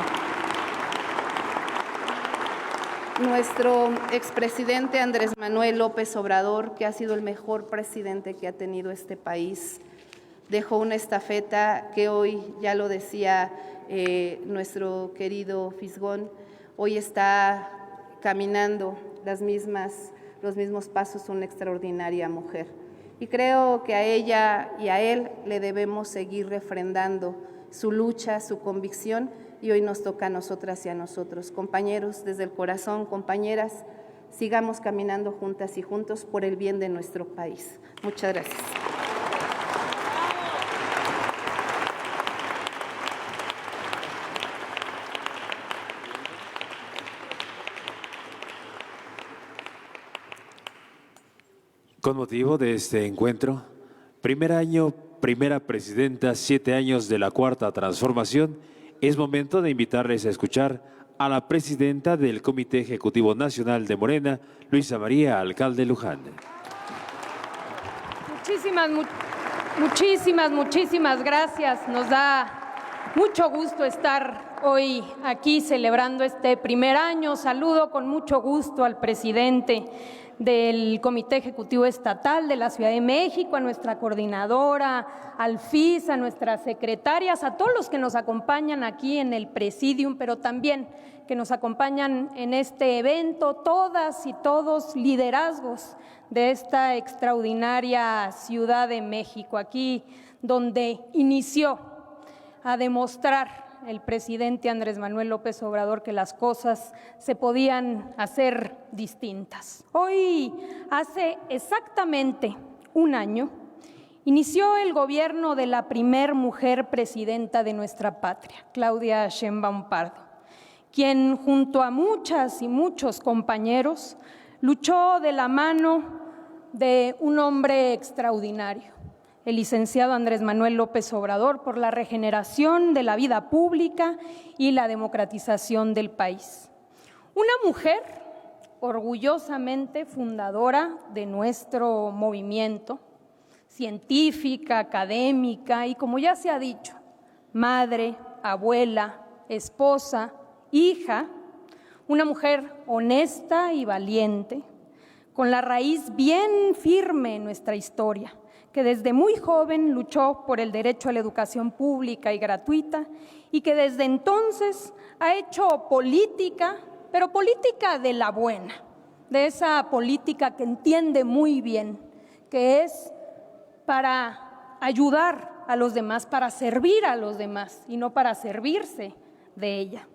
Nuestro expresidente Andrés Manuel López Obrador, que ha sido el mejor presidente que ha tenido este país, dejó una estafeta que hoy, ya lo decía nuestro querido Fisgón, hoy está caminando los mismos pasos una extraordinaria mujer. Y creo que a ella y a él le debemos seguir refrendando su lucha, su convicción, y hoy nos toca a nosotras y a nosotros. Compañeros, desde el corazón, compañeras, sigamos caminando juntas y juntos por el bien de nuestro país. Muchas gracias. Con motivo de este encuentro, primer año, primera presidenta, 7 años de la Cuarta Transformación, es momento de invitarles a escuchar a la presidenta del Comité Ejecutivo Nacional de Morena, Luisa María Alcalde Luján. Muchísimas gracias. Nos da mucho gusto estar hoy aquí celebrando este primer año. Saludo con mucho gusto al presidente del Comité Ejecutivo Estatal de la Ciudad de México, a nuestra coordinadora, al FIS, a nuestras secretarias, a todos los que nos acompañan aquí en el Presidium, pero también que nos acompañan en este evento, todas y todos liderazgos de esta extraordinaria Ciudad de México, aquí donde inició a demostrar el presidente Andrés Manuel López Obrador que las cosas se podían hacer distintas. Hoy, hace exactamente un año, inició el gobierno de la primer mujer presidenta de nuestra patria, Claudia Sheinbaum Pardo, quien junto a muchas y muchos compañeros luchó de la mano de un hombre extraordinario, el licenciado Andrés Manuel López Obrador, por la regeneración de la vida pública y la democratización del país. Una mujer orgullosamente fundadora de nuestro movimiento, científica, académica y, como ya se ha dicho, madre, abuela, esposa, hija, una mujer honesta y valiente, con la raíz bien firme en nuestra historia, que desde muy joven luchó por el derecho a la educación pública y gratuita y que desde entonces ha hecho política, pero política de la buena, de esa política que entiende muy bien, que es para ayudar a los demás, para servir a los demás y no para servirse de ella.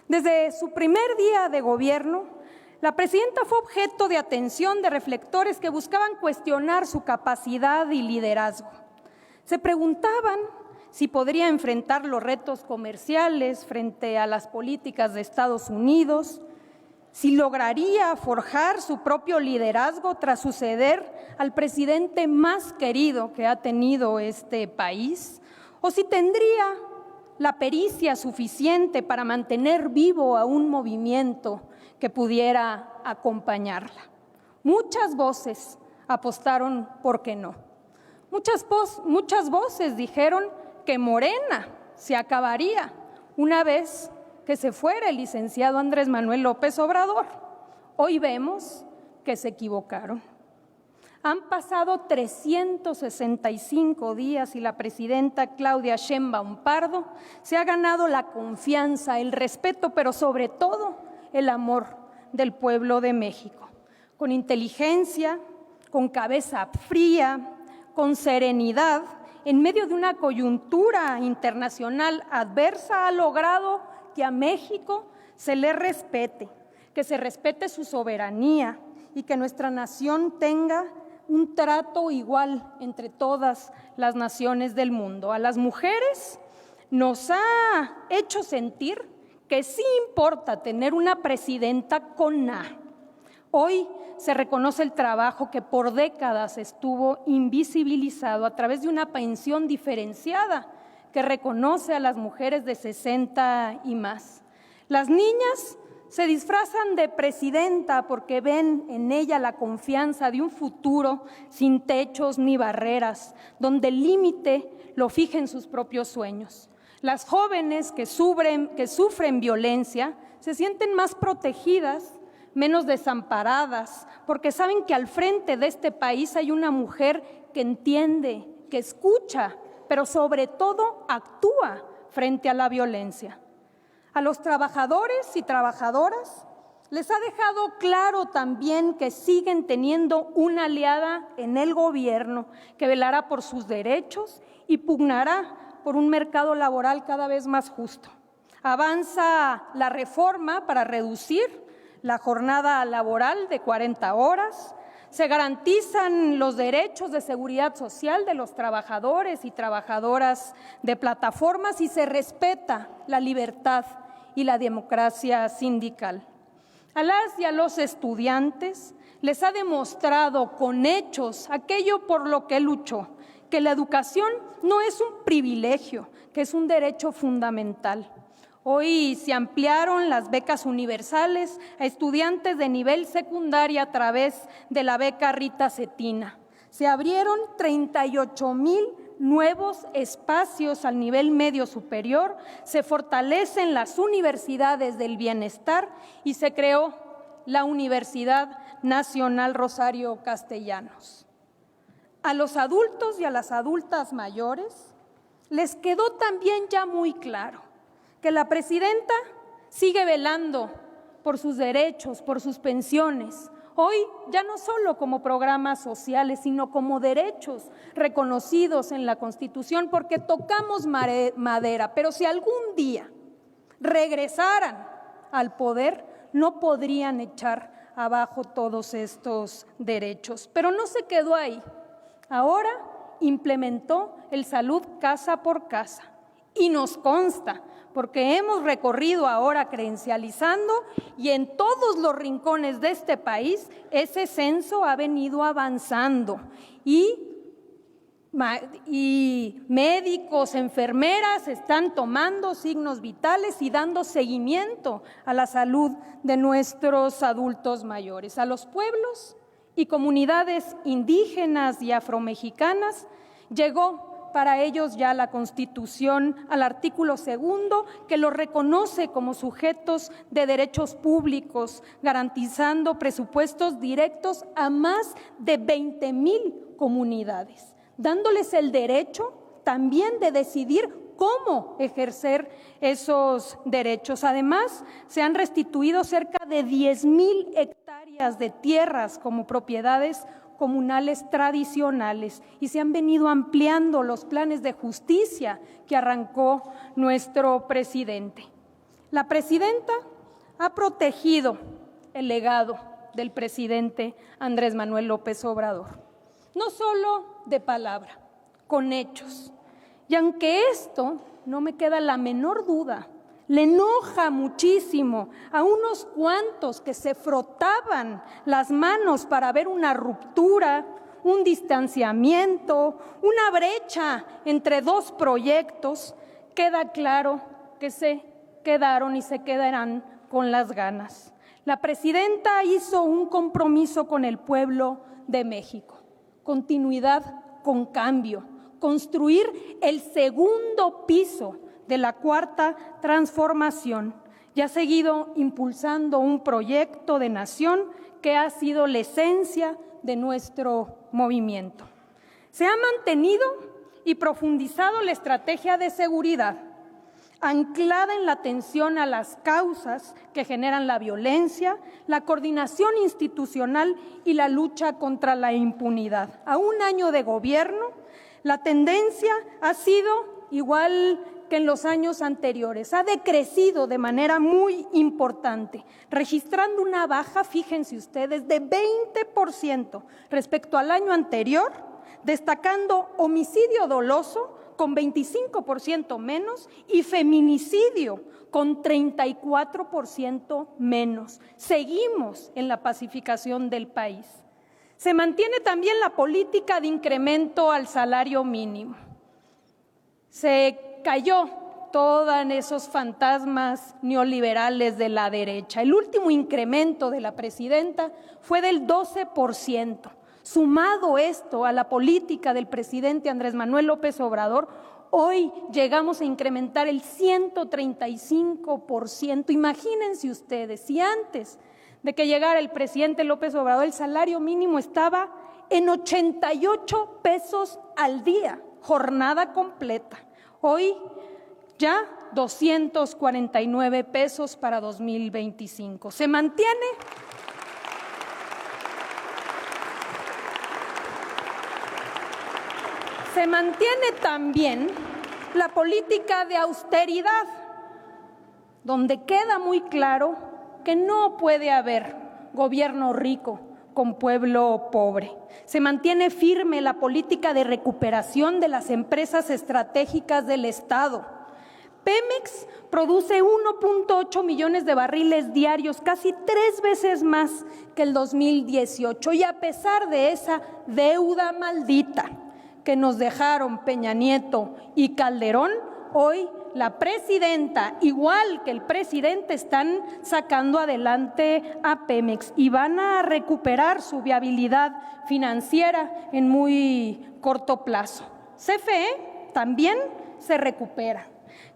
Desde su primer día de gobierno, la presidenta fue objeto de atención de reflectores que buscaban cuestionar su capacidad y liderazgo. Se preguntaban si podría enfrentar los retos comerciales frente a las políticas de Estados Unidos, si lograría forjar su propio liderazgo tras suceder al presidente más querido que ha tenido este país, o si tendría la pericia suficiente para mantener vivo a un movimiento que pudiera acompañarla. Muchas voces apostaron por que no. Muchas voces dijeron que Morena se acabaría una vez que se fuera el licenciado Andrés Manuel López Obrador. Hoy vemos que se equivocaron. Han pasado 365 días y la presidenta Claudia Sheinbaum Pardo se ha ganado la confianza, el respeto, pero sobre todo el amor del pueblo de México. Con inteligencia, con cabeza fría, con serenidad, en medio de una coyuntura internacional adversa, ha logrado que a México se le respete, que se respete su soberanía y que nuestra nación tenga un trato igual entre todas las naciones del mundo. A las mujeres nos ha hecho sentir que sí importa tener una presidenta con A. Hoy se reconoce el trabajo que por décadas estuvo invisibilizado a través de una pensión diferenciada que reconoce a las mujeres de 60 y más. Las niñas se disfrazan de presidenta porque ven en ella la confianza de un futuro sin techos ni barreras, donde el límite lo fijen sus propios sueños. Las jóvenes que sufren violencia se sienten más protegidas, menos desamparadas, porque saben que al frente de este país hay una mujer que entiende, que escucha, pero sobre todo actúa frente a la violencia. A los trabajadores y trabajadoras les ha dejado claro también que siguen teniendo una aliada en el gobierno que velará por sus derechos y pugnará por un mercado laboral cada vez más justo. Avanza la reforma para reducir la jornada laboral de 40 horas, se garantizan los derechos de seguridad social de los trabajadores y trabajadoras de plataformas y se respeta la libertad y la democracia sindical. A las y a los estudiantes les ha demostrado con hechos aquello por lo que luchó, que la educación no es un privilegio, que es un derecho fundamental. Hoy se ampliaron las becas universales a estudiantes de nivel secundaria a través de la beca Rita Cetina. Se abrieron 38,000 nuevos espacios al nivel medio superior, se fortalecen las universidades del bienestar y se creó la Universidad Nacional Rosario Castellanos. A los adultos y a las adultas mayores les quedó también ya muy claro que la presidenta sigue velando por sus derechos, por sus pensiones, hoy ya no solo como programas sociales, sino como derechos reconocidos en la Constitución, porque tocamos madera, pero si algún día regresaran al poder, no podrían echar abajo todos estos derechos. Pero no se quedó ahí. Ahora implementó el salud casa por casa y nos consta, porque hemos recorrido ahora credencializando y en todos los rincones de este país ese censo ha venido avanzando y médicos, enfermeras están tomando signos vitales y dando seguimiento a la salud de nuestros adultos mayores. A los pueblos y comunidades indígenas y afromexicanas llegó para ellos ya la Constitución al artículo 2 que los reconoce como sujetos de derechos públicos, garantizando presupuestos directos a más de 20,000 comunidades, dándoles el derecho también de decidir cómo ejercer esos derechos. Además, se han restituido cerca de 10,000 hectáreas de tierras como propiedades comunales tradicionales y se han venido ampliando los planes de justicia que arrancó nuestro presidente. La presidenta ha protegido el legado del presidente Andrés Manuel López Obrador, no solo de palabra, con hechos. Y aunque esto no me queda la menor duda, le enoja muchísimo a unos cuantos que se frotaban las manos para ver una ruptura, un distanciamiento, una brecha entre dos proyectos, queda claro que se quedaron y se quedarán con las ganas. La presidenta hizo un compromiso con el pueblo de México, continuidad con cambio, construir el segundo piso de la Cuarta Transformación y ha seguido impulsando un proyecto de nación que ha sido la esencia de nuestro movimiento. Se ha mantenido y profundizado la estrategia de seguridad, anclada en la atención a las causas que generan la violencia, la coordinación institucional y la lucha contra la impunidad. A un año de gobierno, la tendencia ha sido igual que en los años anteriores, ha decrecido de manera muy importante, registrando una baja, fíjense ustedes, de 20% respecto al año anterior, destacando homicidio doloso con 25% menos y feminicidio con 34% menos. Seguimos en la pacificación del país. Se mantiene también la política de incremento al salario mínimo. Se cayó todos esos fantasmas neoliberales de la derecha. El último incremento de la presidenta fue del 12%. Sumado esto a la política del presidente Andrés Manuel López Obrador, hoy llegamos a incrementar el 135%. Imagínense ustedes, si antes de que llegara el presidente López Obrador, el salario mínimo estaba en 88 pesos al día, jornada completa. Hoy ya 249 pesos para 2025. Se mantiene también la política de austeridad, donde queda muy claro que no puede haber gobierno rico con pueblo pobre. Se mantiene firme la política de recuperación de las empresas estratégicas del Estado. Pemex produce 1.8 millones de barriles diarios, casi 3 veces más que el 2018. Y a pesar de esa deuda maldita que nos dejaron Peña Nieto y Calderón, hoy la presidenta, igual que el presidente, están sacando adelante a Pemex y van a recuperar su viabilidad financiera en muy corto plazo. CFE también se recupera,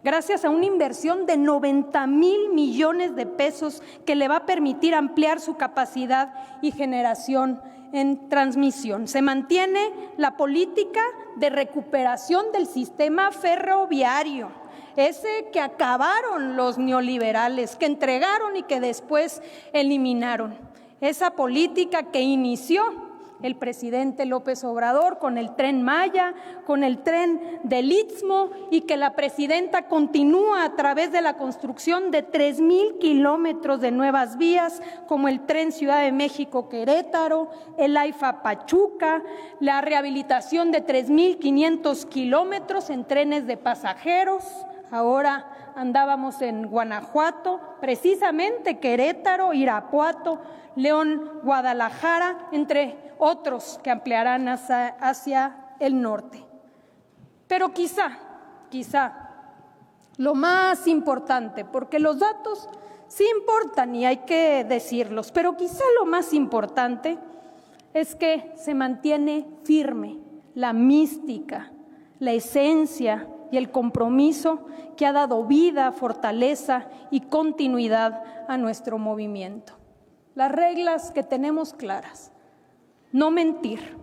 gracias a una inversión de 90,000 millones de pesos que le va a permitir ampliar su capacidad y generación en transmisión. Se mantiene la política de recuperación del sistema ferroviario, ese que acabaron los neoliberales, que entregaron y que después eliminaron. Esa política que inició el presidente López Obrador con el Tren Maya, con el Tren del Istmo, y que la presidenta continúa a través de la construcción de 3,000 kilómetros de nuevas vías, como el Tren Ciudad de México-Querétaro, el AIFA Pachuca, la rehabilitación de 3,500 kilómetros en trenes de pasajeros. Ahora andábamos en Guanajuato, precisamente Querétaro, Irapuato, León, Guadalajara, entre otros que ampliarán hacia el norte. Pero quizá lo más importante, porque los datos sí importan y hay que decirlos, pero quizá lo más importante es que se mantiene firme la mística, la esencia y el compromiso que ha dado vida, fortaleza y continuidad a nuestro movimiento. Las reglas que tenemos claras: no mentir,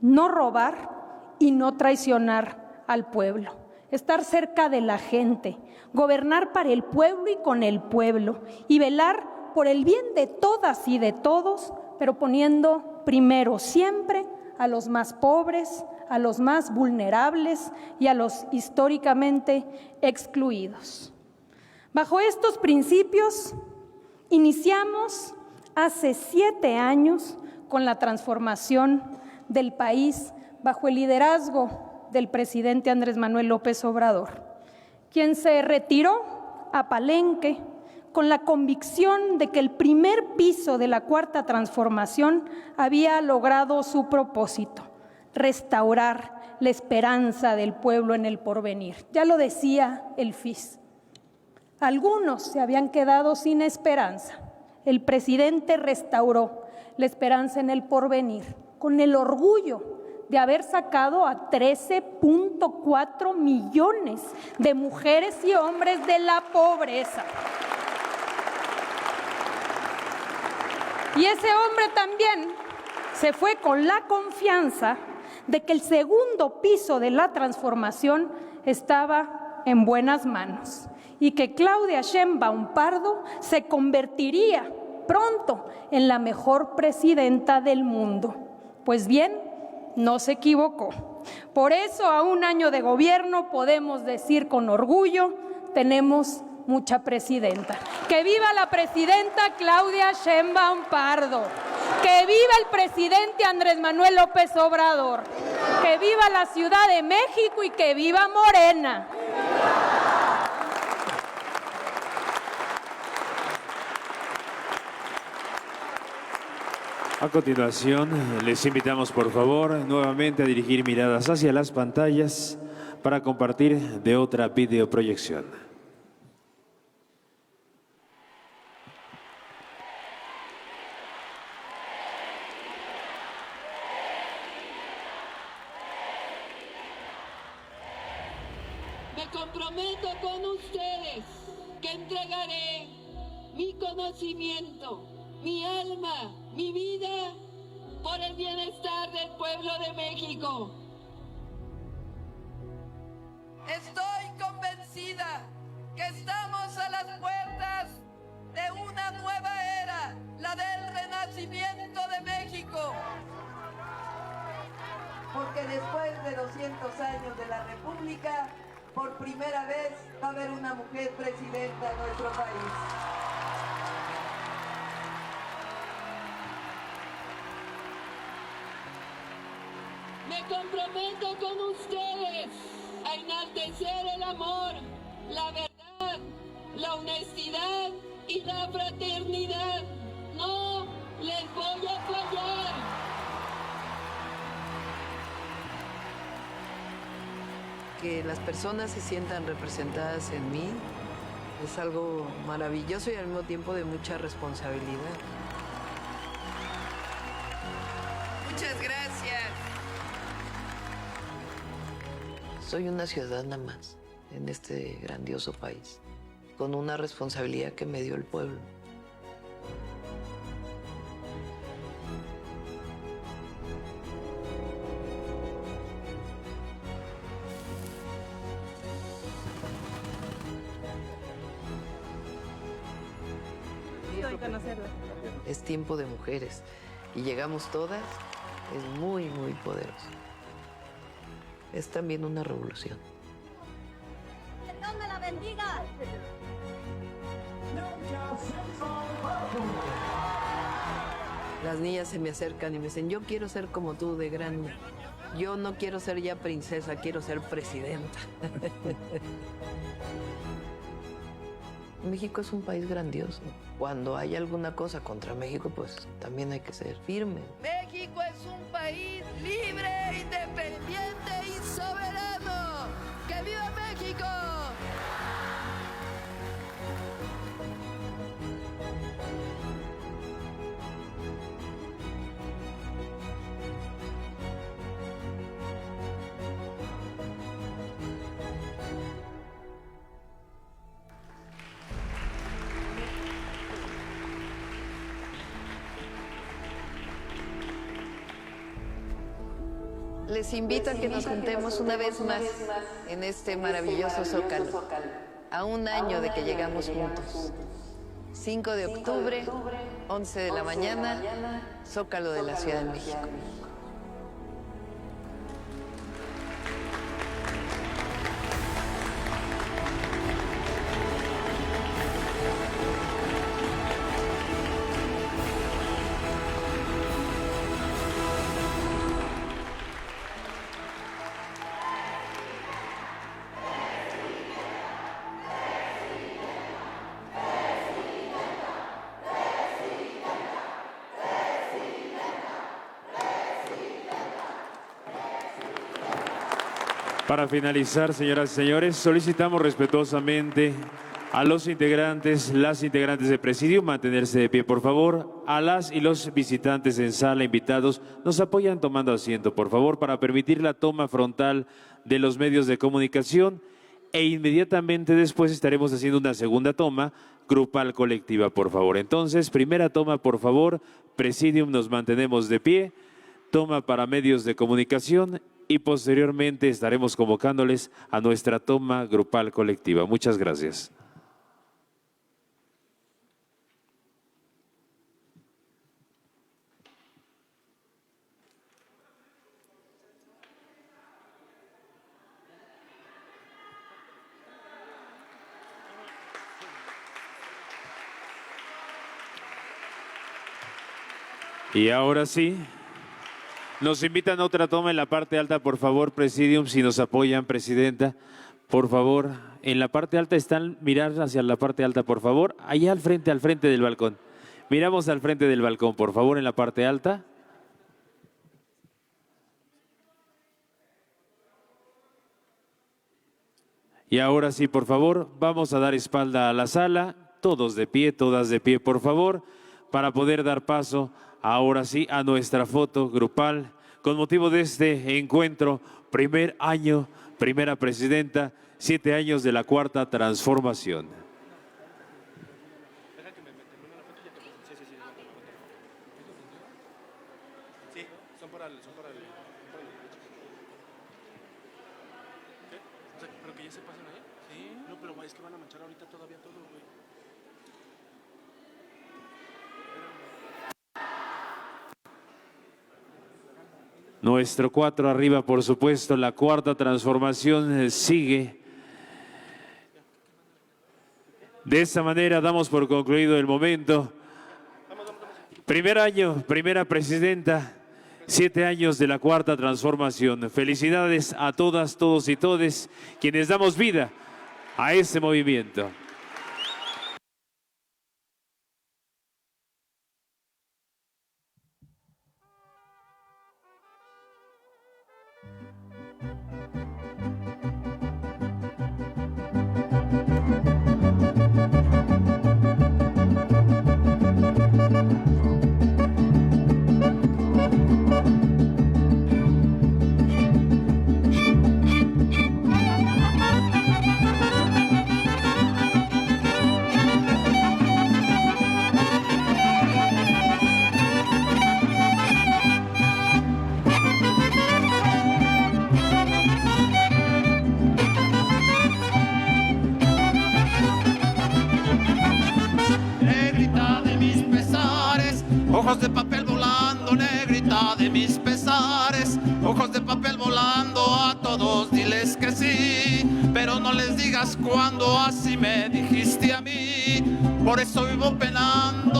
no robar y no traicionar al pueblo. Estar cerca de la gente, gobernar para el pueblo y con el pueblo, y velar por el bien de todas y de todos, pero poniendo primero siempre a los más pobres, a los más vulnerables y a los históricamente excluidos. Bajo estos principios, iniciamos hace 7 años con la transformación del país bajo el liderazgo del presidente Andrés Manuel López Obrador, quien se retiró a Palenque con la convicción de que el primer piso de la Cuarta Transformación había logrado su propósito: restaurar la esperanza del pueblo en el porvenir. Ya lo decía el FIS. Algunos se habían quedado sin esperanza. El presidente restauró la esperanza en el porvenir con el orgullo de haber sacado a 13.4 millones de mujeres y hombres de la pobreza. Y ese hombre también se fue con la confianza de que el segundo piso de la transformación estaba en buenas manos y que Claudia Sheinbaum Pardo se convertiría pronto en la mejor presidenta del mundo. Pues bien, no se equivocó. Por eso, a un año de gobierno, podemos decir con orgullo: tenemos mucha presidenta. ¡Que viva la presidenta Claudia Sheinbaum Pardo! ¡Que viva el presidente Andrés Manuel López Obrador! ¡Que viva la Ciudad de México y que viva Morena! A continuación, les invitamos por favor nuevamente a dirigir miradas hacia las pantallas para compartir de otra videoproyección. Me comprometo con ustedes que entregaré mi conocimiento, mi alma, mi vida por el bienestar del pueblo de México. Estoy convencida que estamos a las puertas de una nueva era, la del renacimiento de México. Porque después de 200 años de la República, por primera vez va a haber una mujer presidenta en nuestro país. Me comprometo con ustedes a enaltecer el amor, la verdad, la honestidad y la fraternidad. No les voy a fallar. Que las personas se sientan representadas en mí es algo maravilloso y al mismo tiempo de mucha responsabilidad. Muchas gracias. Soy una ciudadana más en este grandioso país, con una responsabilidad que me dio el pueblo. Es tiempo de mujeres y llegamos todas, es muy, muy poderoso. Es también una revolución. ¡Dios me la bendiga! Las niñas se me acercan y me dicen, yo quiero ser como tú de grande. Yo no quiero ser ya princesa, quiero ser presidenta. México es un país grandioso. Cuando hay alguna cosa contra México, pues también hay que ser firme. México es un país libre, independiente y soberano. ¡Que viva México! Les invito a que nos juntemos una vez más en este maravilloso Zócalo, a un año de que llegamos juntos. 5 de octubre, 11 de la mañana, Zócalo de la Ciudad de México. Para finalizar, señoras y señores, solicitamos respetuosamente a los integrantes, las integrantes de Presidium, mantenerse de pie, por favor. A las y los visitantes en sala, invitados, nos apoyan tomando asiento, por favor, para permitir la toma frontal de los medios de comunicación e inmediatamente después estaremos haciendo una segunda toma grupal colectiva, por favor. Entonces, primera toma, por favor, Presidium, nos mantenemos de pie, toma para medios de comunicación y posteriormente estaremos convocándoles a nuestra toma grupal colectiva. Muchas gracias. Y ahora sí, nos invitan a otra toma en la parte alta, por favor, Presidium, si nos apoyan, Presidenta, por favor. En la parte alta están, mirar hacia la parte alta, por favor, allá al frente del balcón. Miramos al frente del balcón, por favor, en la parte alta. Y ahora sí, por favor, vamos a dar espalda a la sala, todos de pie, todas de pie, por favor, para poder dar paso ahora sí a nuestra foto grupal con motivo de este encuentro, primer año, primera presidenta, 7 años de la Cuarta Transformación. Sí, son para el... ¿Pero que ya se pasan ahí? Sí. No, pero es que van a manchar ahorita todavía todo, güey. Nuestro 4 arriba, por supuesto, la Cuarta Transformación sigue. De esta manera damos por concluido el momento. Primer año, primera presidenta, 7 años de la Cuarta Transformación. Felicidades a todas, todos y todes quienes damos vida a este movimiento. Ojos de papel volando, negrita de mis pesares. Ojos de papel volando, a todos diles que sí, pero no les digas cuando así me dijiste a mí. Por eso vivo penando.